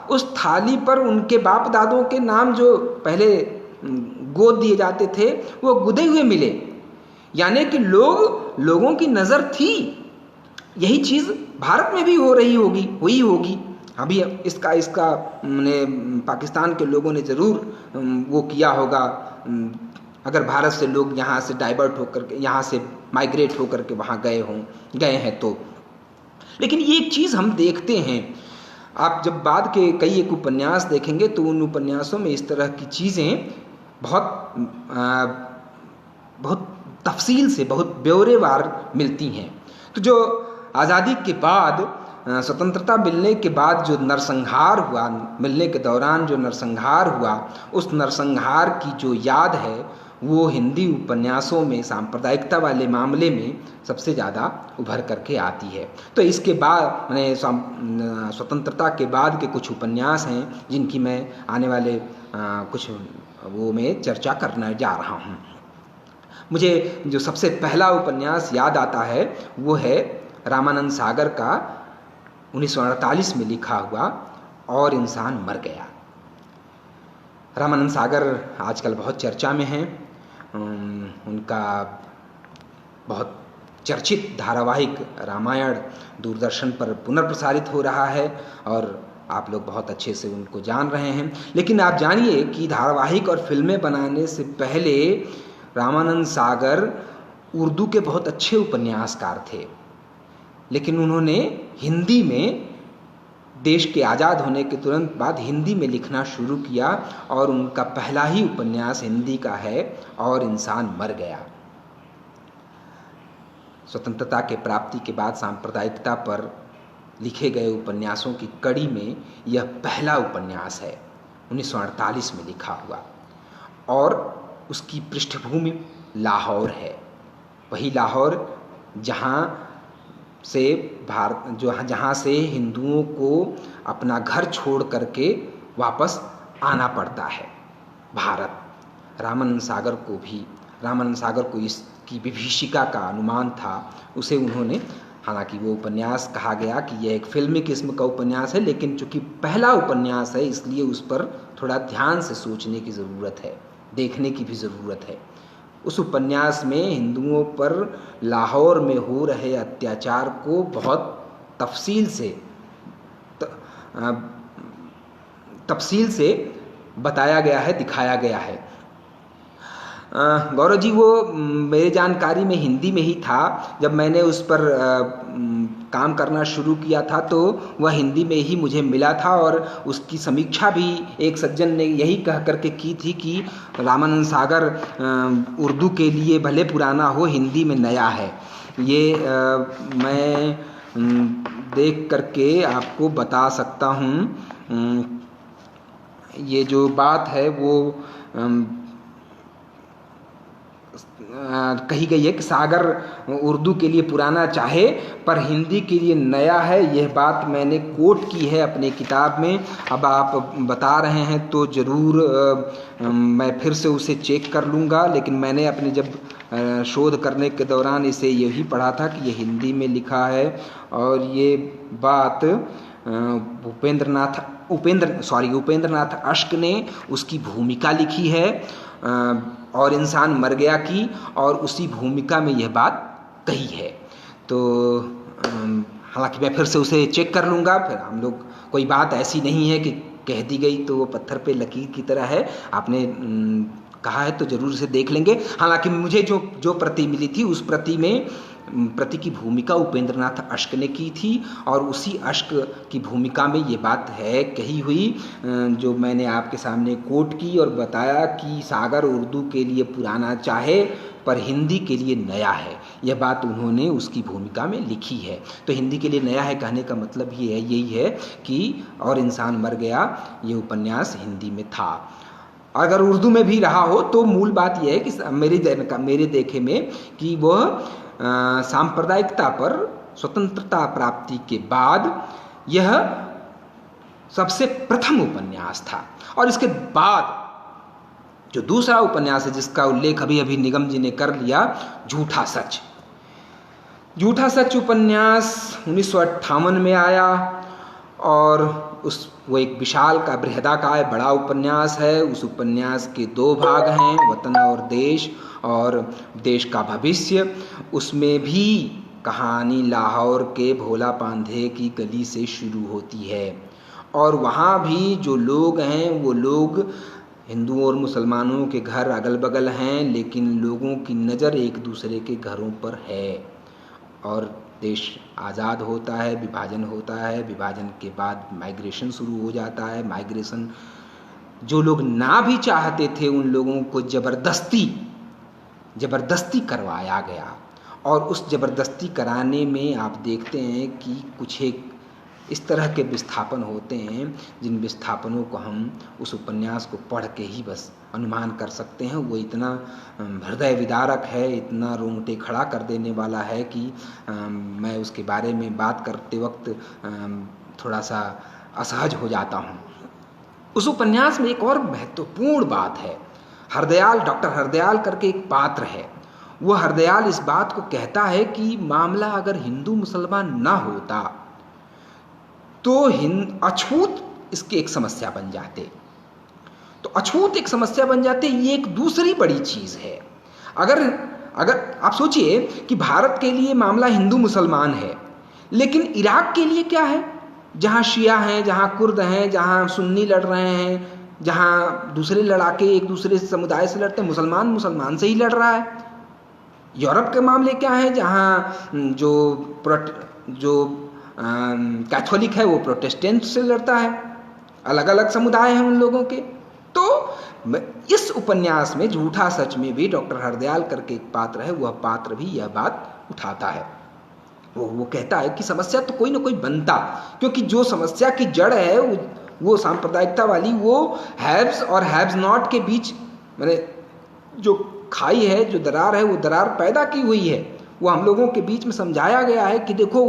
उस थाली पर उनके बाप दादों के नाम जो पहले गोद दिए जाते थे वो गुदे हुए मिले। यानी कि लोगों की नज़र थी। यही चीज़ भारत में भी हुई होगी। अभी इसका ने पाकिस्तान के लोगों ने ज़रूर वो किया होगा, अगर भारत से लोग यहाँ से डाइवर्ट होकर के, यहाँ से माइग्रेट होकर के वहाँ गए हैं तो। लेकिन ये एक चीज़ हम देखते हैं, आप जब बाद के कई एक उपन्यास देखेंगे तो उन उपन्यासों में इस तरह की चीज़ें बहुत तफसील से, बहुत ब्यौरेवार मिलती हैं। तो जो आज़ादी के बाद, स्वतंत्रता मिलने के बाद जो नरसंहार हुआ, मिलने के दौरान जो नरसंहार हुआ, उस नरसंहार की जो याद है वो हिंदी उपन्यासों में सांप्रदायिकता वाले मामले में सबसे ज़्यादा उभर करके आती है। तो इसके बाद स्वतंत्रता के बाद के कुछ उपन्यास हैं जिनकी मैं आने वाले कुछ वो में चर्चा करने जा रहा हूँ। मुझे जो सबसे पहला उपन्यास याद आता है वो है रामानंद सागर का 1948 में लिखा हुआ और इंसान मर गया। रामानंद सागर आजकल बहुत चर्चा में हैं। उनका बहुत चर्चित धारावाहिक रामायण दूरदर्शन पर पुनर्प्रसारित हो रहा है और आप लोग बहुत अच्छे से उनको जान रहे हैं। लेकिन आप जानिए कि धारावाहिक और फिल्में बनाने से पहले रामानंद सागर उर्दू के बहुत अच्छे उपन्यासकार थे, लेकिन उन्होंने हिंदी में, देश के आज़ाद होने के तुरंत बाद हिंदी में लिखना शुरू किया और उनका पहला ही उपन्यास हिंदी का है और इंसान मर गया। स्वतंत्रता के प्राप्ति के बाद सांप्रदायिकता पर लिखे गए उपन्यासों की कड़ी में यह पहला उपन्यास है, 1948 में लिखा हुआ, और उसकी पृष्ठभूमि लाहौर है। वही लाहौर जहाँ से हिंदुओं को अपना घर छोड़ करके वापस आना पड़ता है भारत। रामानंद सागर को इसकी विभीषिका का अनुमान था, उसे उन्होंने हालांकि वो उपन्यास कहा गया कि यह एक फिल्मी किस्म का उपन्यास है, लेकिन चूंकि पहला उपन्यास है इसलिए उस पर थोड़ा ध्यान से सोचने की ज़रूरत है, देखने की भी ज़रूरत है। उस उपन्यास में हिंदुओं पर लाहौर में हो रहे अत्याचार को बहुत तफसील से बताया गया है, दिखाया गया है। गौरव जी, वो मेरी जानकारी में हिंदी में ही था। जब मैंने उस पर काम करना शुरू किया था तो वह हिंदी में ही मुझे मिला था, और उसकी समीक्षा भी एक सज्जन ने यही कह करके की थी कि रामानंद सागर उर्दू के लिए भले पुराना हो, हिंदी में नया है। ये मैं देख करके आपको बता सकता हूँ। ये जो बात है वो कही गई है कि सागर उर्दू के लिए पुराना चाहे पर हिंदी के लिए नया है। यह बात मैंने कोट की है अपने किताब में। अब आप बता रहे हैं तो ज़रूर मैं फिर से उसे चेक कर लूँगा, लेकिन मैंने अपने जब शोध करने के दौरान इसे यही पढ़ा था कि यह हिंदी में लिखा है। और ये बात उपेंद्र नाथ अश्क ने उसकी भूमिका लिखी है, और इंसान मर गया की, और उसी भूमिका में यह बात कही है। तो हालांकि मैं फिर से उसे चेक कर लूँगा। फिर हम लोग, कोई बात ऐसी नहीं है कि कह दी गई तो वो पत्थर पे लकीर की तरह है। आपने कहा है तो ज़रूर इसे देख लेंगे। हालांकि मुझे जो प्रति मिली थी उस प्रति की भूमिका उपेंद्र नाथ अश्क ने की थी, और उसी अश्क की भूमिका में ये बात है कही हुई जो मैंने आपके सामने कोट की और बताया कि सागर उर्दू के लिए पुराना चाहे पर हिंदी के लिए नया है। यह बात उन्होंने उसकी भूमिका में लिखी है। तो हिंदी के लिए नया है कहने का मतलब यही है कि और इंसान मर गया ये उपन्यास हिंदी में था। अगर उर्दू में भी रहा हो तो मूल बात यह है कि मेरे देखे में कि वह सांप्रदायिकता पर स्वतंत्रता प्राप्ति के बाद यह सबसे प्रथम उपन्यास था। और इसके बाद जो दूसरा उपन्यास है जिसका उल्लेख अभी अभी निगम जी ने कर लिया, झूठा सच उपन्यास 1958 में आया, और वो एक विशाल का बृहदाकाय बड़ा उपन्यास है। उस उपन्यास के 2 भाग हैं, वतन और देश, और देश का भविष्य। उसमें भी कहानी लाहौर के भोला पांधे की गली से शुरू होती है, और वहाँ भी जो लोग हैं वो लोग हिंदुओं और मुसलमानों के घर अगल बगल हैं, लेकिन लोगों की नज़र एक दूसरे के घरों पर है। और देश आज़ाद होता है, विभाजन होता है, विभाजन के बाद माइग्रेशन शुरू हो जाता है। माइग्रेशन जो लोग ना भी चाहते थे उन लोगों को ज़बरदस्ती करवाया गया, और उस ज़बरदस्ती कराने में आप देखते हैं कि कुछ एक इस तरह के विस्थापन होते हैं जिन विस्थापनों को हम उस उपन्यास को पढ़ के ही बस अनुमान कर सकते हैं। वो इतना हृदय विदारक है, इतना रोंगटे खड़ा कर देने वाला है कि मैं उसके बारे में बात करते वक्त थोड़ा सा असहज हो जाता हूँ। उस उपन्यास में एक और महत्वपूर्ण बात है। डॉक्टर हरदयाल करके एक पात्र है। वो हरदयाल इस बात को कहता है कि मामला अगर हिंदू मुसलमान ना होता तो अछूत इसकी एक समस्या बन जाते। तो अछूत एक समस्या बन जाते, ये एक दूसरी बड़ी चीज़ है। अगर आप सोचिए कि भारत के लिए मामला हिंदू मुसलमान है, लेकिन इराक के लिए क्या है, जहाँ शिया हैं, जहाँ कुर्द हैं, जहाँ सुन्नी लड़ रहे हैं, जहाँ दूसरे लड़ाके एक दूसरे समुदाय से लड़ते हैं, मुसलमान से ही लड़ रहा है। यूरोप के मामले क्या है, जहाँ जो कैथोलिक है वो प्रोटेस्टेंट से लड़ता है। अलग अलग समुदाय हैं उन लोगों के। तो इस उपन्यास में झूठा सच में भी डॉक्टर हरदयाल करके एक पात्र है, वह पात्र भी यह बात उठाता है। वो कहता है कि समस्या तो कोई ना कोई बनता, क्योंकि जो समस्या की जड़ है वो सांप्रदायिकता वाली, वो हैव्स और हैव्स नॉट के बीच जो खाई है, जो दरार है, वो दरार पैदा की हुई है। वो हम लोगों के बीच में समझाया गया है कि देखो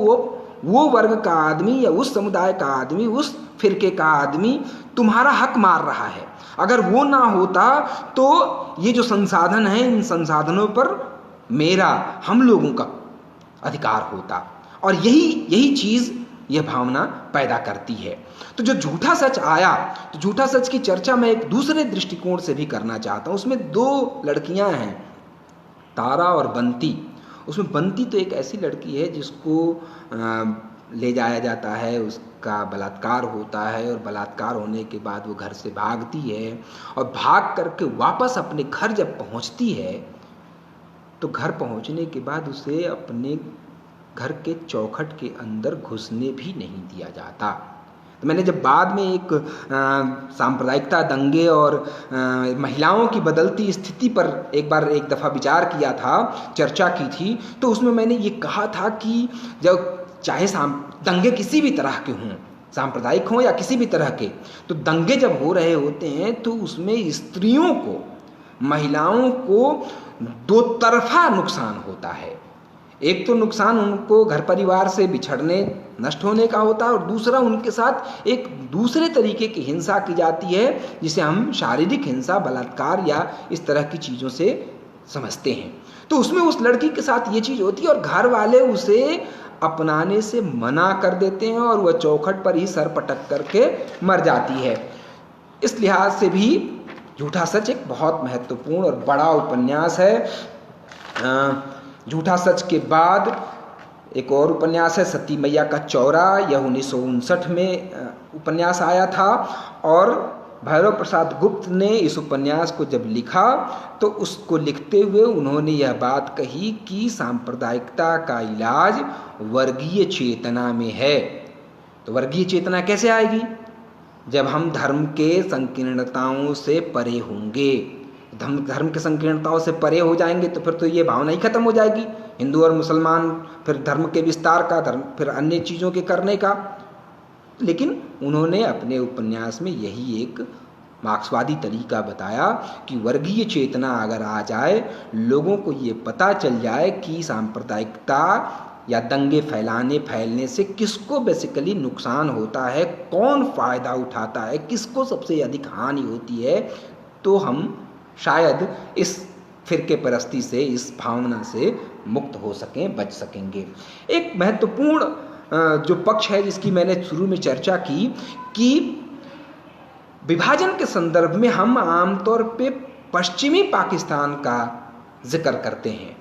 वो वर्ग का आदमी या उस समुदाय का आदमी, उस फिरके का आदमी तुम्हारा हक मार रहा है। अगर वो ना होता तो ये जो संसाधन है, इन संसाधनों पर हम लोगों का अधिकार होता। और यही यही चीज़ यह भावना पैदा करती है। तो जो झूठा सच आया, तो झूठा सच की चर्चा मैं एक दूसरे दृष्टिकोण से भी करना चाहता हूँ। उसमें दो लड़कियां हैं, तारा और बंती। उसमें बंती तो एक ऐसी लड़की है जिसको ले जाया जाता है, उसका बलात्कार होता है और बलात्कार होने के बाद वो घर से भागती है और भाग करके वापस अपने घर जब पहुंचती है तो घर पहुंचने के बाद उसे अपने घर के चौखट के अंदर घुसने भी नहीं दिया जाता। तो मैंने जब बाद में एक सांप्रदायिकता, दंगे और महिलाओं की बदलती स्थिति पर एक दफ़ा विचार किया था, चर्चा की थी, तो उसमें मैंने ये कहा था कि जब चाहे दंगे किसी भी तरह के हों, सांप्रदायिक हों या किसी भी तरह के, तो दंगे जब हो रहे होते हैं तो उसमें स्त्रियों को, महिलाओं को दो तरफा नुकसान होता है। एक तो नुकसान उनको घर परिवार से बिछड़ने, नष्ट होने का होता है और दूसरा उनके साथ एक दूसरे तरीके की हिंसा की जाती है जिसे हम शारीरिक हिंसा, बलात्कार या इस तरह की चीज़ों से समझते हैं। तो उसमें उस लड़की के साथ ये चीज़ होती है और घर वाले उसे अपनाने से मना कर देते हैं और वह चौखट पर ही सर पटक करके मर जाती है। इस लिहाज से भी झूठा सच एक बहुत महत्वपूर्ण और बड़ा उपन्यास है। झूठा सच के बाद एक और उपन्यास है सती मैया का चौरा। यह 1959 में उपन्यास आया था और भैरव प्रसाद गुप्त ने इस उपन्यास को जब लिखा तो उसको लिखते हुए उन्होंने यह बात कही कि सांप्रदायिकता का इलाज वर्गीय चेतना में है। तो वर्गीय चेतना कैसे आएगी? जब हम धर्म के संकीर्णताओं से परे होंगे। धर्म के संकीर्णताओं से परे हो जाएंगे तो फिर तो ये भावना ही खत्म हो जाएगी, हिंदू और मुसलमान, फिर धर्म के विस्तार का, धर्म फिर अन्य चीज़ों के करने का। लेकिन उन्होंने अपने उपन्यास में यही एक मार्क्सवादी तरीका बताया कि वर्गीय चेतना अगर आ जाए, लोगों को ये पता चल जाए कि सांप्रदायिकता या दंगे फैलने से किसको बेसिकली नुकसान होता है, कौन फ़ायदा उठाता है, किसको सबसे अधिक हानि होती है, तो हम शायद इस फिरके परस्ती से, इस भावना से मुक्त हो सकें, बच सकेंगे। एक महत्वपूर्ण जो पक्ष है जिसकी मैंने शुरू में चर्चा की कि विभाजन के संदर्भ में हम आमतौर पे पश्चिमी पाकिस्तान का जिक्र करते हैं,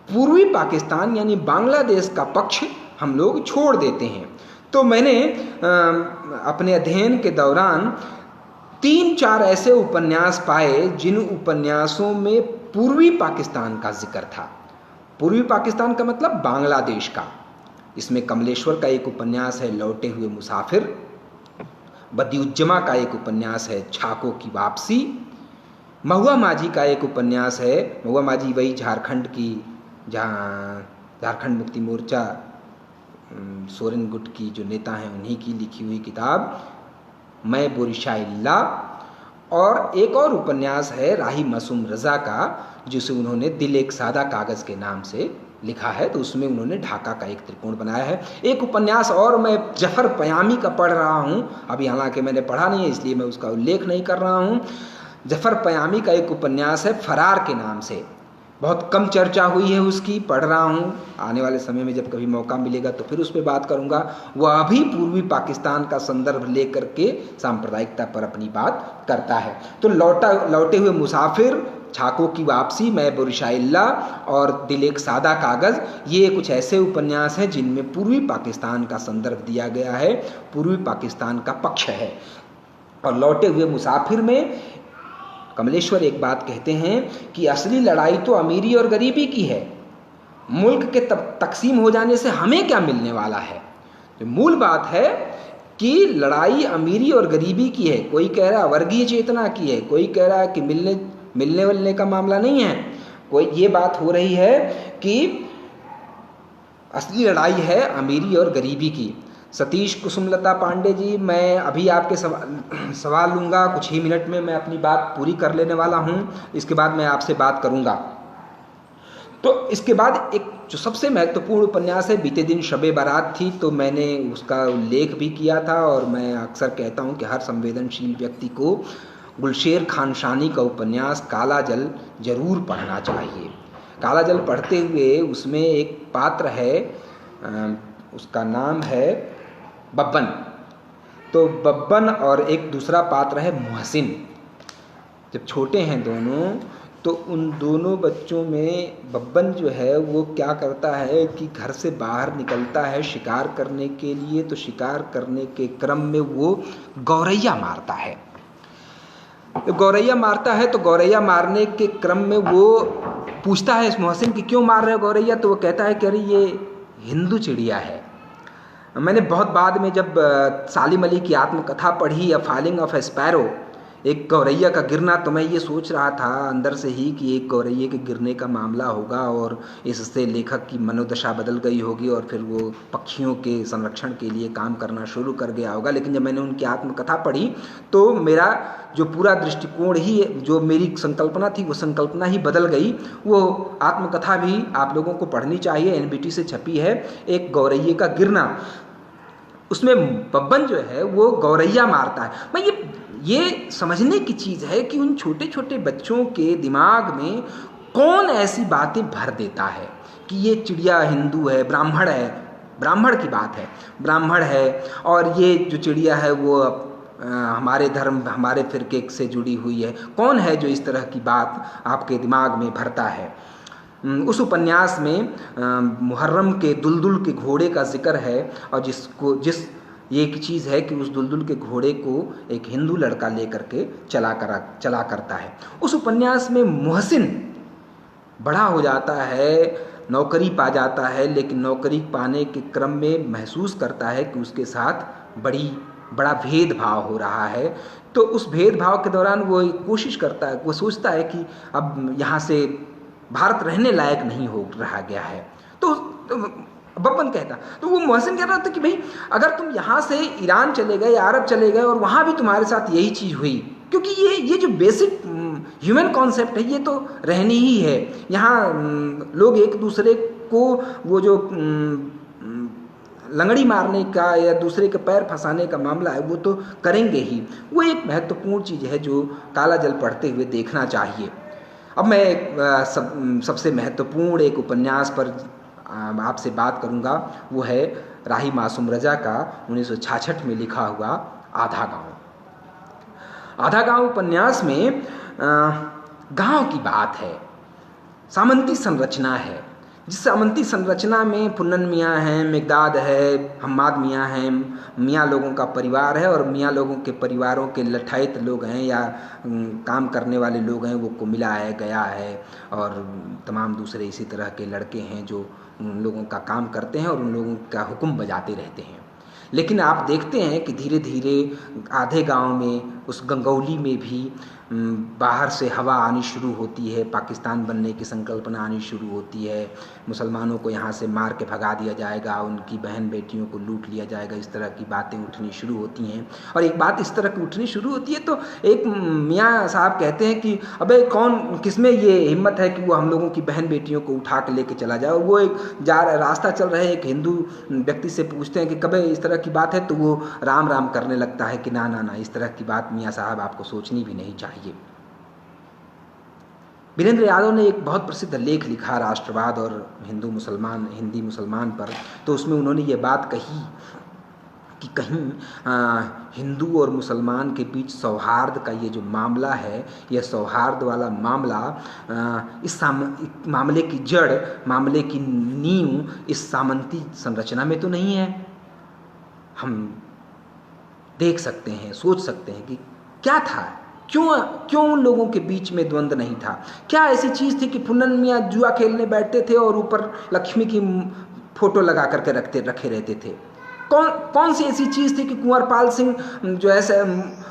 पूर्वी पाकिस्तान यानी बांग्लादेश का पक्ष हम लोग छोड़ देते हैं। तो मैंने अपने अध्ययन के दौरान 3-4 ऐसे उपन्यास पाए जिन उपन्यासों में पूर्वी पाकिस्तान का जिक्र था। पूर्वी पाकिस्तान का मतलब बांग्लादेश का। इसमें कमलेश्वर का एक उपन्यास है लौटे हुए मुसाफिर, बदियुज्जमा का एक उपन्यास है छाको की वापसी, महुआ माझी का एक उपन्यास है, महुआ माझी वही झारखंड की, जहाँ झारखंड मुक्ति मोर्चा सोरेन गुट की जो नेता हैं उन्हीं की लिखी हुई किताब मैं बोरिशाइल्ला, और एक और उपन्यास है राही मासूम रज़ा का जिसे उन्होंने दिल एक सादा कागज़ के नाम से लिखा है। तो उसमें उन्होंने ढाका का एक त्रिकोण बनाया है। एक उपन्यास और मैं जफ़र पयामी का पढ़ रहा हूँ, अभी हालांकि मैंने पढ़ा नहीं है इसलिए मैं उसका उल्लेख नहीं कर रहा हूँ। जफ़र पयामी का एक उपन्यास है फरार के नाम से, बहुत कम चर्चा हुई है उसकी, पढ़ रहा हूँ, आने वाले समय में जब कभी मौका मिलेगा तो फिर उस पर बात करूँगा। वह अभी पूर्वी पाकिस्तान का संदर्भ लेकर के सांप्रदायिकता पर अपनी बात करता है। तो लौटे हुए मुसाफिर, छाको की वापसी, मैं बोरिशाइल्ला और दिल एक सादा कागज़, ये कुछ ऐसे उपन्यास हैं जिनमें पूर्वी पाकिस्तान का संदर्भ दिया गया है, पूर्वी पाकिस्तान का पक्ष है। और लौटे हुए मुसाफिर में कमलेश्वर एक बात कहते हैं कि असली लड़ाई तो अमीरी और गरीबी की है, मुल्क के तकसीम हो जाने से हमें क्या मिलने वाला है। तो मूल बात है कि लड़ाई अमीरी और गरीबी की है। कोई कह रहा है वर्गीय चेतना की है, कोई कह रहा है कि मिलने वालने का मामला नहीं है। कोई ये बात हो रही है कि असली लड़ाई है अमीरी और गरीबी की। सतीश कुसुमलता पांडे जी, मैं अभी आपके सवाल लूँगा, कुछ ही मिनट में मैं अपनी बात पूरी कर लेने वाला हूँ, इसके बाद मैं आपसे बात करूँगा। तो इसके बाद एक जो सबसे महत्वपूर्ण उपन्यास है, बीते दिन शबे बारात थी तो मैंने उसका उल्लेख भी किया था और मैं अक्सर कहता हूँ कि हर संवेदनशील व्यक्ति को गुलशेर खानशानी का उपन्यास काला जल जरूर पढ़ना चाहिए। काला जल पढ़ते हुए उसमें एक पात्र है उसका नाम है बब्बन। तो बब्बन और एक दूसरा पात्र है मोहसिन। जब छोटे हैं दोनों, तो उन दोनों बच्चों में बब्बन जो है वो क्या करता है कि घर से बाहर निकलता है शिकार करने के लिए। तो शिकार करने के क्रम में वो गौरैया मारता है। गौरैया मारता है तो गौरैया मारने के क्रम में वो पूछता है इस मोहसिन कि क्यों मार रहे हो गौरैया। तो वो कहता है कि अरे ये हिंदू चिड़िया है। मैंने बहुत बाद में जब सालिम अली की आत्मकथा पढ़ी, अ फॉलिंग ऑफ ए स्पैरो, एक गौरैया का गिरना, तो मैं ये सोच रहा था अंदर से ही कि एक गौरैया के गिरने का मामला होगा और इससे लेखक की मनोदशा बदल गई होगी और फिर वो पक्षियों के संरक्षण के लिए काम करना शुरू कर गया होगा। लेकिन जब मैंने उनकी आत्मकथा पढ़ी तो मेरा जो पूरा दृष्टिकोण ही, जो मेरी संकल्पना थी वो संकल्पना ही बदल गई। वो आत्मकथा भी आप लोगों को पढ़नी चाहिए, एनबीटी से छपी है, एक गौरैया का गिरना। उसमें बब्बन जो है वो गौरैया मारता है। मैं ये समझने की चीज़ है कि उन छोटे छोटे बच्चों के दिमाग में कौन ऐसी बातें भर देता है कि ये चिड़िया हिंदू है, ब्राह्मण है, ब्राह्मण की बात है, ब्राह्मण है, और ये जो चिड़िया है वो हमारे धर्म, हमारे फिरके से जुड़ी हुई है। कौन है जो इस तरह की बात आपके दिमाग में भरता है। उस उपन्यास में मुहर्रम के दुलदुल के घोड़े का जिक्र है, और ये एक चीज़ है कि उस दुलदुल के घोड़े को एक हिंदू लड़का लेकर के चला करता है। उस उपन्यास में मोहसिन बड़ा हो जाता है, नौकरी पा जाता है, लेकिन नौकरी पाने के क्रम में महसूस करता है कि उसके साथ बड़ा भेदभाव हो रहा है। तो उस भेदभाव के दौरान वो कोशिश करता है, वो सोचता है कि अब यहाँ से भारत रहने लायक नहीं हो रहा गया है। तो बब्बन कहता, तो वो मोहसिन कह रहा था कि भाई अगर तुम यहाँ से ईरान चले गए, अरब चले गए और वहाँ भी तुम्हारे साथ यही चीज़ हुई, क्योंकि ये जो बेसिक ह्यूमन कॉन्सेप्ट है ये तो रहनी ही है। यहाँ लोग एक दूसरे को वो जो लंगड़ी मारने का या दूसरे के पैर फंसाने का मामला है वो तो करेंगे ही। वो एक महत्वपूर्ण चीज़ है जो काला जल पढ़ते हुए देखना चाहिए। अब मैं सबसे महत्वपूर्ण एक उपन्यास पर आपसे बात करूंगा, वो है राही मासूम रजा का 1966 में लिखा हुआ आधा गांव। आधा गांव उपन्यास में गांव की बात है, सामंती संरचना है। जिस सामंती संरचना में पुन्नन मियाँ हैं, मिगदाद है, हम्माद मियाँ हैं, मियाँ लोगों का परिवार है, और मियाँ लोगों के परिवारों के लठायत लोग हैं या काम करने वाले लोग हैं वो को मिलाया गया है, और तमाम दूसरे इसी तरह के लड़के हैं जो उन लोगों का काम करते हैं और उन लोगों का हुक्म बजाते रहते हैं। लेकिन आप देखते हैं कि धीरे धीरे आधे गांव में, उस गंगौली में भी बाहर से हवा आनी शुरू होती है, पाकिस्तान बनने की संकल्पना आनी शुरू होती है, मुसलमानों को यहाँ से मार के भगा दिया जाएगा, उनकी बहन बेटियों को लूट लिया जाएगा, इस तरह की बातें उठनी शुरू होती हैं। और एक बात इस तरह की उठनी शुरू होती है तो एक मियाँ साहब कहते हैं कि अबे किसमें ये हिम्मत है कि वो हम लोगों की बहन बेटियों को उठा के लेके चला जाए। और वो एक रास्ता चल रहे एक हिंदू व्यक्ति से पूछते हैं कि कभी इस तरह की बात है, तो वो राम राम करने लगता है कि ना ना ना, इस तरह की बात मियाँ साहब आपको सोचनी भी नहीं चाहिए। वीरेंद्र यादव ने एक बहुत प्रसिद्ध लेख लिखा राष्ट्रवाद और हिंदी मुसलमान पर, तो उसमें उन्होंने ये बात कही कि कहीं हिंदू और मुसलमान के बीच सौहार्द का ये जो मामला है, यह सौहार्द वाला मामला, इस मामले की जड़, मामले की नींव इस सामंती संरचना में तो नहीं है। हम देख सकते हैं, सोच सकते हैं कि क्या था, क्यों उन लोगों के बीच में द्वंद्व नहीं था। क्या ऐसी चीज़ थी कि पुन्नन मियाँ जुआ खेलने बैठते थे और ऊपर लक्ष्मी की फोटो लगा करके रखे रहते थे। कौन सी ऐसी चीज़ थी कि कुंवरपाल सिंह जो ऐसे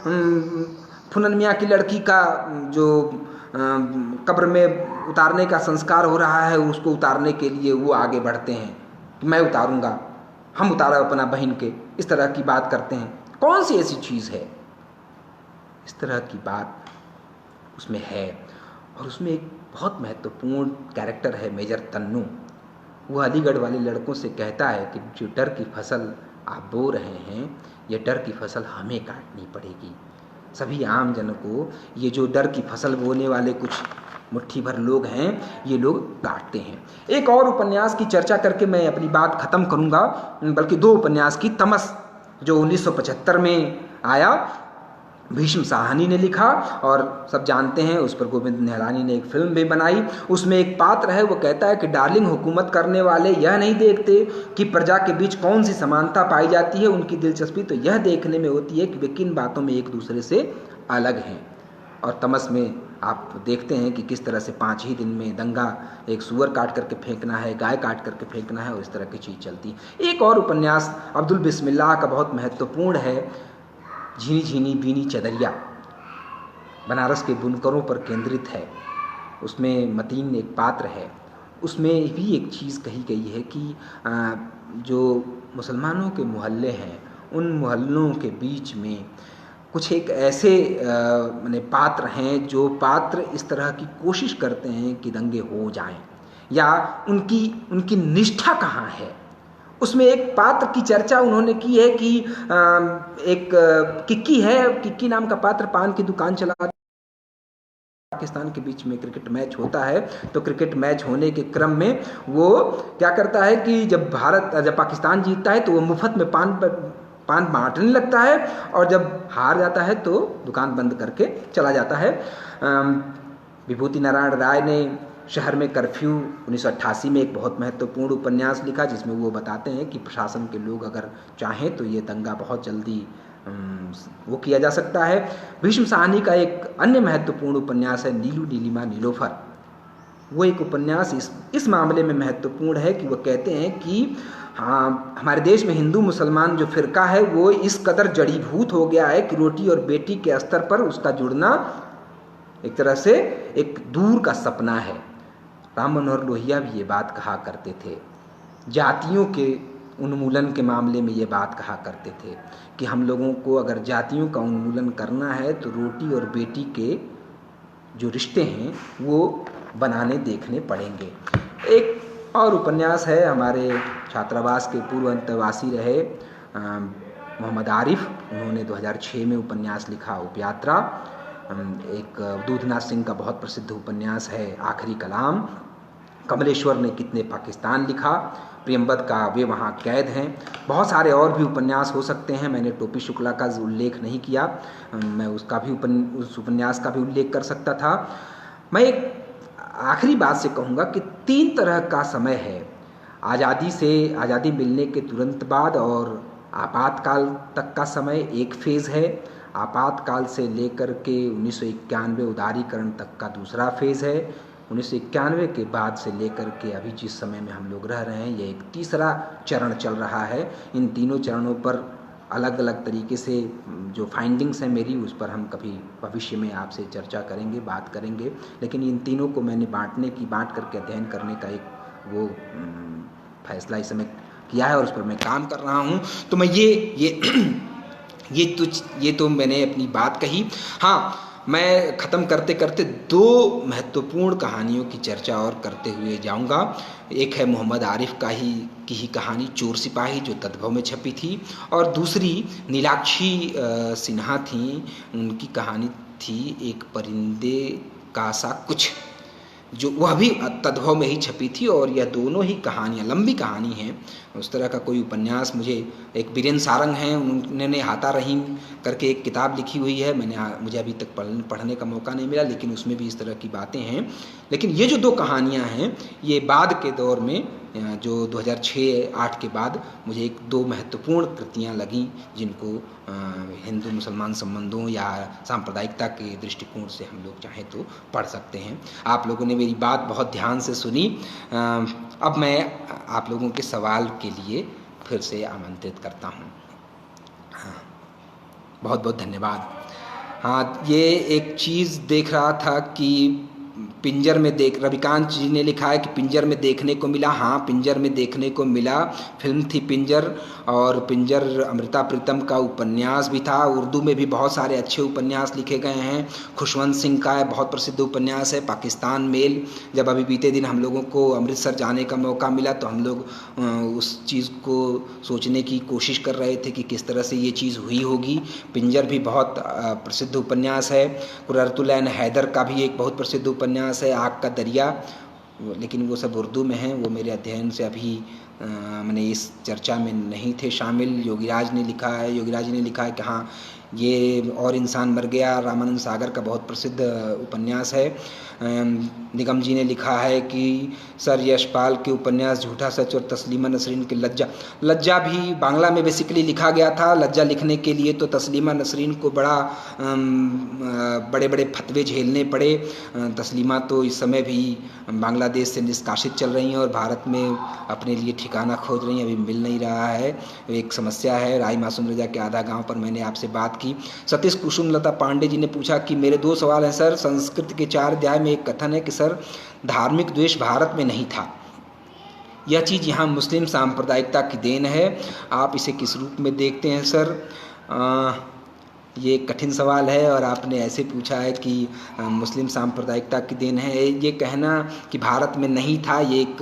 पुन्नन मियाँ की लड़की का जो कब्र में उतारने का संस्कार हो रहा है, उसको उतारने के लिए वो आगे बढ़ते हैं कि मैं उतारूंगा, हम उतारा अपना बहन के, इस तरह की बात करते हैं। कौन सी ऐसी चीज़ है, इस तरह की बात उसमें है। और उसमें एक बहुत महत्वपूर्ण कैरेक्टर है मेजर तन्नू। वो अलीगढ़ वाले लड़कों से कहता है कि जो डर की फसल आप बो रहे हैं, ये डर की फसल हमें काटनी पड़ेगी। सभी आम जन को ये जो डर की फसल बोने वाले कुछ मुट्ठी भर लोग हैं, ये लोग काटते हैं। एक और उपन्यास की चर्चा करके मैं अपनी बात खत्म करूंगा, बल्कि दो उपन्यास की। तमस जो 1975 में आया, भीष्म साहनी ने लिखा और सब जानते हैं, उस पर गोविंद निहलानी ने एक फिल्म भी बनाई। उसमें एक पात्र है, वो कहता है कि डार्लिंग, हुकूमत करने वाले यह नहीं देखते कि प्रजा के बीच कौन सी समानता पाई जाती है, उनकी दिलचस्पी तो यह देखने में होती है कि वे किन बातों में एक दूसरे से अलग हैं। और तमस में आप देखते हैं कि किस तरह से 5 ही दिन में दंगा, एक सुअर काट करके फेंकना है, गाय काट करके फेंकना है, और इस तरह की चीज़ चलती। एक और उपन्यास अब्दुल बिस्मिल्लाह का बहुत महत्वपूर्ण है, झीनी झीनी बीनी चदरिया, बनारस के बुनकरों पर केंद्रित है। उसमें मतीन एक पात्र है। उसमें भी एक चीज़ कही गई है कि जो मुसलमानों के मोहल्ले हैं, उन मोहल्लों के बीच में कुछ एक ऐसे माने पात्र हैं, जो पात्र इस तरह की कोशिश करते हैं कि दंगे हो जाएं, या उनकी निष्ठा कहाँ है। उसमें एक पात्र की चर्चा उन्होंने की है कि एक किक्की है, किक्की नाम का पात्र पान की दुकान चला, पाकिस्तान के बीच में क्रिकेट मैच होता है, तो क्रिकेट मैच होने के क्रम में वो क्या करता है कि जब पाकिस्तान जीतता है तो वो मुफ्त में पान बांटने लगता है, और जब हार जाता है तो दुकान बंद करके चला जाता है। विभूति नारायण राय ने शहर में कर्फ्यू 1988 में एक बहुत महत्वपूर्ण उपन्यास लिखा, जिसमें वो बताते हैं कि प्रशासन के लोग अगर चाहें तो ये दंगा बहुत जल्दी वो किया जा सकता है। भीष्म साहनी का एक अन्य महत्वपूर्ण उपन्यास है नीलू नीलिमा नीलोफर। वो एक उपन्यास इस मामले में महत्वपूर्ण है कि वो कहते हैं कि हाँ, हमारे देश में हिंदू मुसलमान जो फिरका है वो इस कदर जड़ीभूत हो गया है कि रोटी और बेटी के स्तर पर उसका जुड़ना एक तरह से एक दूर का सपना है। राम मनोहर लोहिया भी ये बात कहा करते थे, जातियों के उन्मूलन के मामले में ये बात कहा करते थे कि हम लोगों को अगर जातियों का उन्मूलन करना है तो रोटी और बेटी के जो रिश्ते हैं वो बनाने देखने पड़ेंगे। एक और उपन्यास है, हमारे छात्रावास के पूर्व अंतर्वासी रहे मोहम्मद आरिफ, उन्होंने 2006 में उपन्यास लिखा उपयात्रा। एक दूधनाथ सिंह का बहुत प्रसिद्ध उपन्यास है आखिरी कलाम। कमलेश्वर ने कितने पाकिस्तान लिखा, प्रियंवद का वे वहाँ कैद हैं। बहुत सारे और भी उपन्यास हो सकते हैं, मैंने टोपी शुक्ला का उल्लेख नहीं किया, मैं उसका भी उस उपन्यास का भी उल्लेख कर सकता था। मैं एक आखिरी बात से कहूँगा कि 3 तरह का समय है, आज़ादी मिलने के तुरंत बाद और आपातकाल तक का समय एक फेज़ है, आपातकाल से लेकर के 1991 उदारीकरण तक का दूसरा फेज़ है, 1991 के बाद से लेकर के अभी जिस समय में हम लोग रह रहे हैं ये एक तीसरा चरण चल रहा है। इन तीनों चरणों पर अलग अलग तरीके से जो फाइंडिंग्स हैं मेरी, उस पर हम कभी भविष्य में आपसे चर्चा करेंगे, बात करेंगे। लेकिन इन तीनों को मैंने बांट करके अध्ययन करने का एक वो फैसला इस समय किया है और उस पर मैं काम कर रहा हूँ। तो मैं ये तो मैंने अपनी बात कही। हाँ, मैं ख़त्म करते करते 2 महत्वपूर्ण कहानियों की चर्चा और करते हुए जाऊंगा। एक है मोहम्मद आरिफ की ही कहानी चोर सिपाही, जो तद्भव में छपी थी, और दूसरी नीलाक्षी सिन्हा थी, उनकी कहानी थी एक परिंदे का सा कुछ, जो वह भी तद्भव में ही छपी थी। और यह दोनों ही कहानियाँ लंबी कहानी हैं। उस तरह का कोई उपन्यास मुझे, एक बीरेन सारंग हैं, उन्होंने हाता रहीम करके एक किताब लिखी हुई है, मुझे अभी तक पढ़ने का मौका नहीं मिला, लेकिन उसमें भी इस तरह की बातें हैं। लेकिन ये जो 2 कहानियाँ हैं ये बाद के दौर में, जो 2006-08 के बाद मुझे 2 महत्वपूर्ण कृतियाँ लगीं, जिनको हिंदू मुसलमान संबंधों या सांप्रदायिकता के दृष्टिकोण से हम लोग चाहें तो पढ़ सकते हैं। आप लोगों ने मेरी बात बहुत ध्यान से सुनी। अब मैं आप लोगों के सवाल के लिए फिर से आमंत्रित करता हूँ। हाँ, बहुत बहुत धन्यवाद। हाँ, ये एक चीज़ देख रहा था कि पिंजर में रविकांत जी ने लिखा है कि पिंजर में देखने को मिला। हाँ, पिंजर में देखने को मिला, फिल्म थी पिंजर, और पिंजर अमृता प्रीतम का उपन्यास भी था। उर्दू में भी बहुत सारे अच्छे उपन्यास लिखे गए हैं। खुशवंत सिंह का बहुत प्रसिद्ध उपन्यास है पाकिस्तान मेल। जब अभी बीते दिन हम लोगों को अमृतसर जाने का मौका मिला तो हम लोग उस चीज़ को सोचने की कोशिश कर रहे थे कि किस तरह से ये चीज़ हुई होगी। पिंजर भी बहुत प्रसिद्ध उपन्यास है। कुर्रतुल ऐन हैदर का भी एक बहुत प्रसिद्ध उपन्यास उपन्यास है आग का दरिया, लेकिन वो सब उर्दू में हैं, वो मेरे अध्ययन से अभी मैंने इस चर्चा में नहीं थे शामिल। योगीराज ने लिखा है, योगीराज जी ने लिखा है कि हाँ ये और इंसान मर गया रामानंद सागर का बहुत प्रसिद्ध उपन्यास है। निगम जी ने लिखा है कि सर यशपाल के उपन्यास झूठा सच और तस्लीमा नसरीन के लज्जा, लज्जा भी बांग्ला में बेसिकली लिखा गया था। लज्जा लिखने के लिए तो तस्लीमा नसरीन को बड़े बड़े फतवे झेलने पड़े। तस्लीमा तो इस समय भी बांग्लादेश से निष्कासित चल रही हैं और भारत में अपने लिए ठिकाना खोज रही हैं, अभी मिल नहीं रहा है, एक समस्या है। राय मासूम रजा के आधा गांव पर मैंने आपसे बात की। सतीश कुसुम लता पांडे जी ने पूछा कि मेरे 2 सवाल हैं सर। संस्कृत के 4 अध्याय में एक कथन है कि सर धार्मिक द्वेष भारत में नहीं था, यह चीज़ यहाँ मुस्लिम सांप्रदायिकता की देन है, आप इसे किस रूप में देखते हैं सर? ये एक कठिन सवाल है और आपने ऐसे पूछा है कि मुस्लिम सांप्रदायिकता की देन है। ये कहना कि भारत में नहीं था ये एक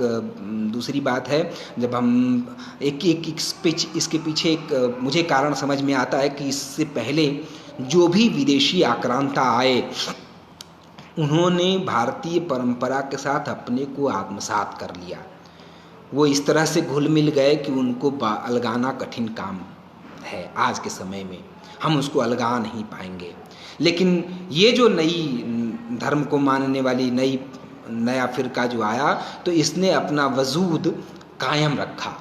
दूसरी बात है। जब हम इसके पीछे एक मुझे कारण समझ में आता है कि इससे पहले जो भी विदेशी आक्रांता आए उन्होंने भारतीय परंपरा के साथ अपने को आत्मसात कर लिया। वो इस तरह से घुल मिल गए कि उनको अलगाना कठिन काम है। आज के समय में हम उसको अलगा नहीं पाएंगे। लेकिन ये जो नई धर्म को मानने वाली नया फिरका जो आया तो इसने अपना वजूद कायम रखा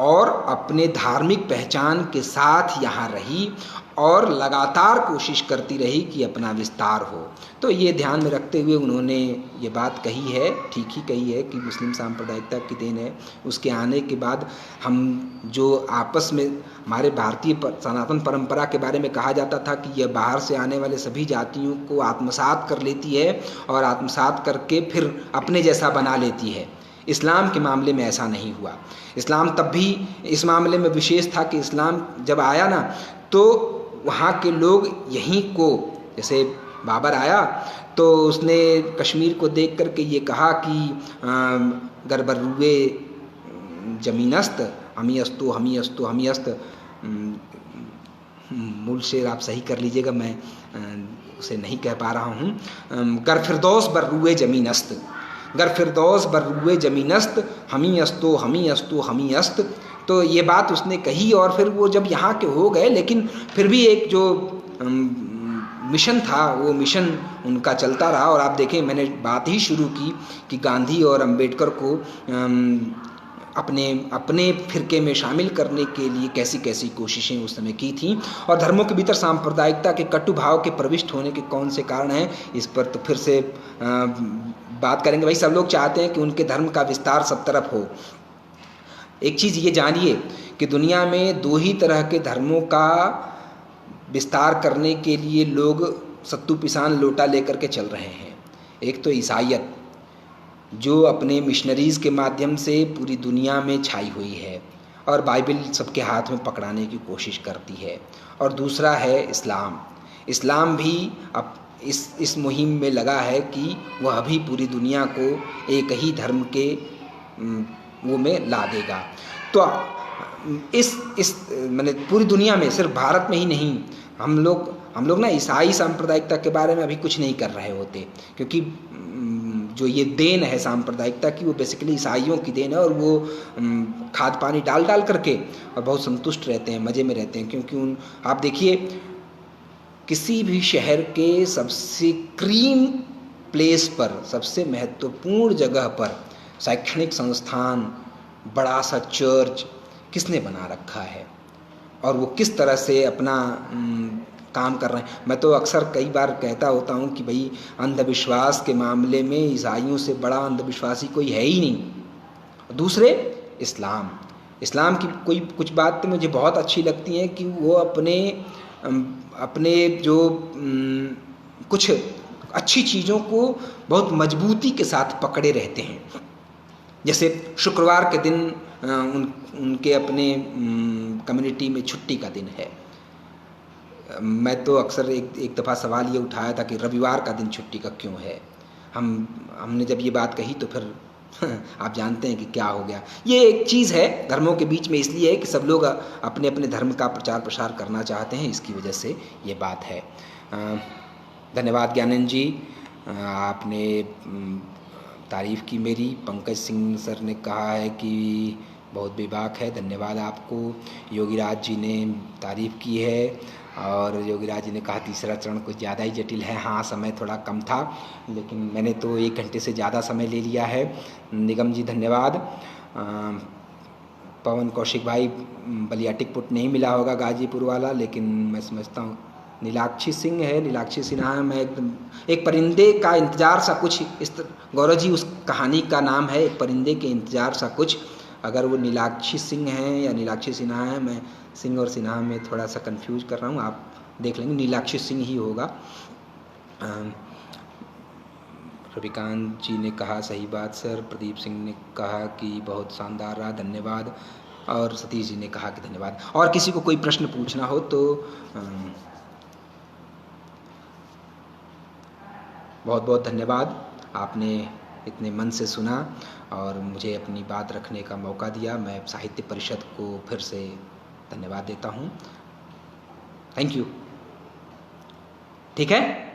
और अपने धार्मिक पहचान के साथ यहाँ रही और लगातार कोशिश करती रही कि अपना विस्तार हो। तो ये ध्यान में रखते हुए उन्होंने ये बात कही है, ठीक ही कही है कि मुस्लिम सांप्रदायिकता की देन है। उसके आने के बाद हम जो आपस में हमारे भारतीय सनातन परंपरा के बारे में कहा जाता था कि यह बाहर से आने वाले सभी जातियों को आत्मसात कर लेती है और आत्मसात करके फिर अपने जैसा बना लेती है। इस्लाम के मामले में ऐसा नहीं हुआ। इस्लाम तब भी इस मामले में विशेष था कि इस्लाम जब आया ना तो वहाँ के लोग यहीं को, जैसे बाबर आया तो उसने कश्मीर को देख करके ये कहा कि गरबरुए जमीनस्त हमी अस्तु हमी अस्तु हमी अस्त। मूल शेर आप सही कर लीजिएगा, मैं उसे नहीं कह पा रहा हूँ। गरफिरदौस बर्रुए जमीनस्त, गरफिरदौस बर्रुए जमीनस्त हमी अस्तो हमी अस्तो हमी अस्त। तो ये बात उसने कही और फिर वो जब यहाँ के हो गए, लेकिन फिर भी एक जो मिशन था वो मिशन उनका चलता रहा। और आप देखें मैंने बात ही शुरू की कि गांधी और अंबेडकर को अपने फिरके में शामिल करने के लिए कैसी कैसी कोशिशें उस समय की थी और धर्मों के भीतर सांप्रदायिकता के कटु भाव के प्रविष्ट होने के कौन से कारण हैं, इस पर तो फिर से बात करेंगे। भाई सब लोग चाहते हैं कि उनके धर्म का विस्तार सब तरफ हो। एक चीज़ ये जानिए कि दुनिया में 2 ही तरह के धर्मों का विस्तार करने के लिए लोग सत्तू पिसान लोटा लेकर के चल रहे हैं। एक तो ईसाइयत जो अपने मिशनरीज़ के माध्यम से पूरी दुनिया में छाई हुई है और बाइबल सबके हाथ में पकड़ाने की कोशिश करती है, और दूसरा है इस्लाम। इस्लाम भी अब इस मुहिम में लगा है कि वह भी पूरी दुनिया को एक ही धर्म के वो में ला देगा। तो इस मैंने पूरी दुनिया में, सिर्फ भारत में ही नहीं, हम लोग ना ईसाई सांप्रदायिकता के बारे में अभी कुछ नहीं कर रहे होते, क्योंकि जो ये देन है सांप्रदायिकता की वो बेसिकली ईसाइयों की देन है और वो खाद पानी डाल करके और बहुत संतुष्ट रहते हैं, मज़े में रहते हैं। क्योंकि आप देखिए किसी भी शहर के सबसे क्रीम प्लेस पर, सबसे महत्वपूर्ण जगह पर शैक्षणिक संस्थान, बड़ा सा चर्च किसने बना रखा है और वो किस तरह से अपना काम कर रहे हैं। मैं तो अक्सर कई बार कहता होता हूँ कि भाई अंधविश्वास के मामले में ईसाइयों से बड़ा अंधविश्वासी कोई है ही नहीं। दूसरे इस्लाम की कुछ बातें मुझे बहुत अच्छी लगती हैं कि वो अपने जो कुछ अच्छी चीज़ों को बहुत मजबूती के साथ पकड़े रहते हैं। जैसे शुक्रवार के दिन उनके अपने कम्युनिटी में छुट्टी का दिन है। मैं तो अक्सर एक दफ़ा सवाल ये उठाया था कि रविवार का दिन छुट्टी का क्यों है। हमने जब ये बात कही तो फिर आप जानते हैं कि क्या हो गया। ये एक चीज़ है धर्मों के बीच में, इसलिए है कि सब लोग अपने अपने धर्म का प्रचार प्रसार करना चाहते हैं, इसकी वजह से ये बात है। धन्यवाद ज्ञानंद जी। आपने तारीफ़ की मेरी। पंकज सिंह सर ने कहा है कि बहुत बेबाक है, धन्यवाद आपको। योगीराज जी ने तारीफ़ की है और योगीराज जी ने कहा तीसरा चरण कुछ ज़्यादा ही जटिल है। हाँ, समय थोड़ा कम था, लेकिन मैंने तो 1 घंटे से ज़्यादा समय ले लिया है। निगम जी धन्यवाद। पवन कौशिक भाई, बलिया टिकपुट नहीं मिला होगा गाजीपुर वाला, लेकिन मैं समझता हूँ नीलाक्षी सिंह है, नीलाक्षी सिन्हा है। मैं एकदम एक परिंदे का इंतज़ार सा कुछ इस गौरव जी उस कहानी का नाम है एक परिंदे के इंतज़ार सा कुछ। अगर वो नीलाक्षी सिंह हैं या नीलाक्षी सिन्हा है, मैं सिंह और सिन्हा में थोड़ा सा कंफ्यूज कर रहा हूँ, आप देख लेंगे, नीलाक्षी सिंह ही होगा। रविकांत जी ने कहा सही बात सर। प्रदीप सिंह ने कहा कि बहुत शानदार रहा, धन्यवाद। और सतीश जी ने कहा कि धन्यवाद। और किसी को कोई प्रश्न पूछना हो तो बहुत बहुत धन्यवाद। आपने इतने मन से सुना और मुझे अपनी बात रखने का मौका दिया। मैं साहित्य परिषद को फिर से धन्यवाद देता हूँ। Thank you. ठीक है।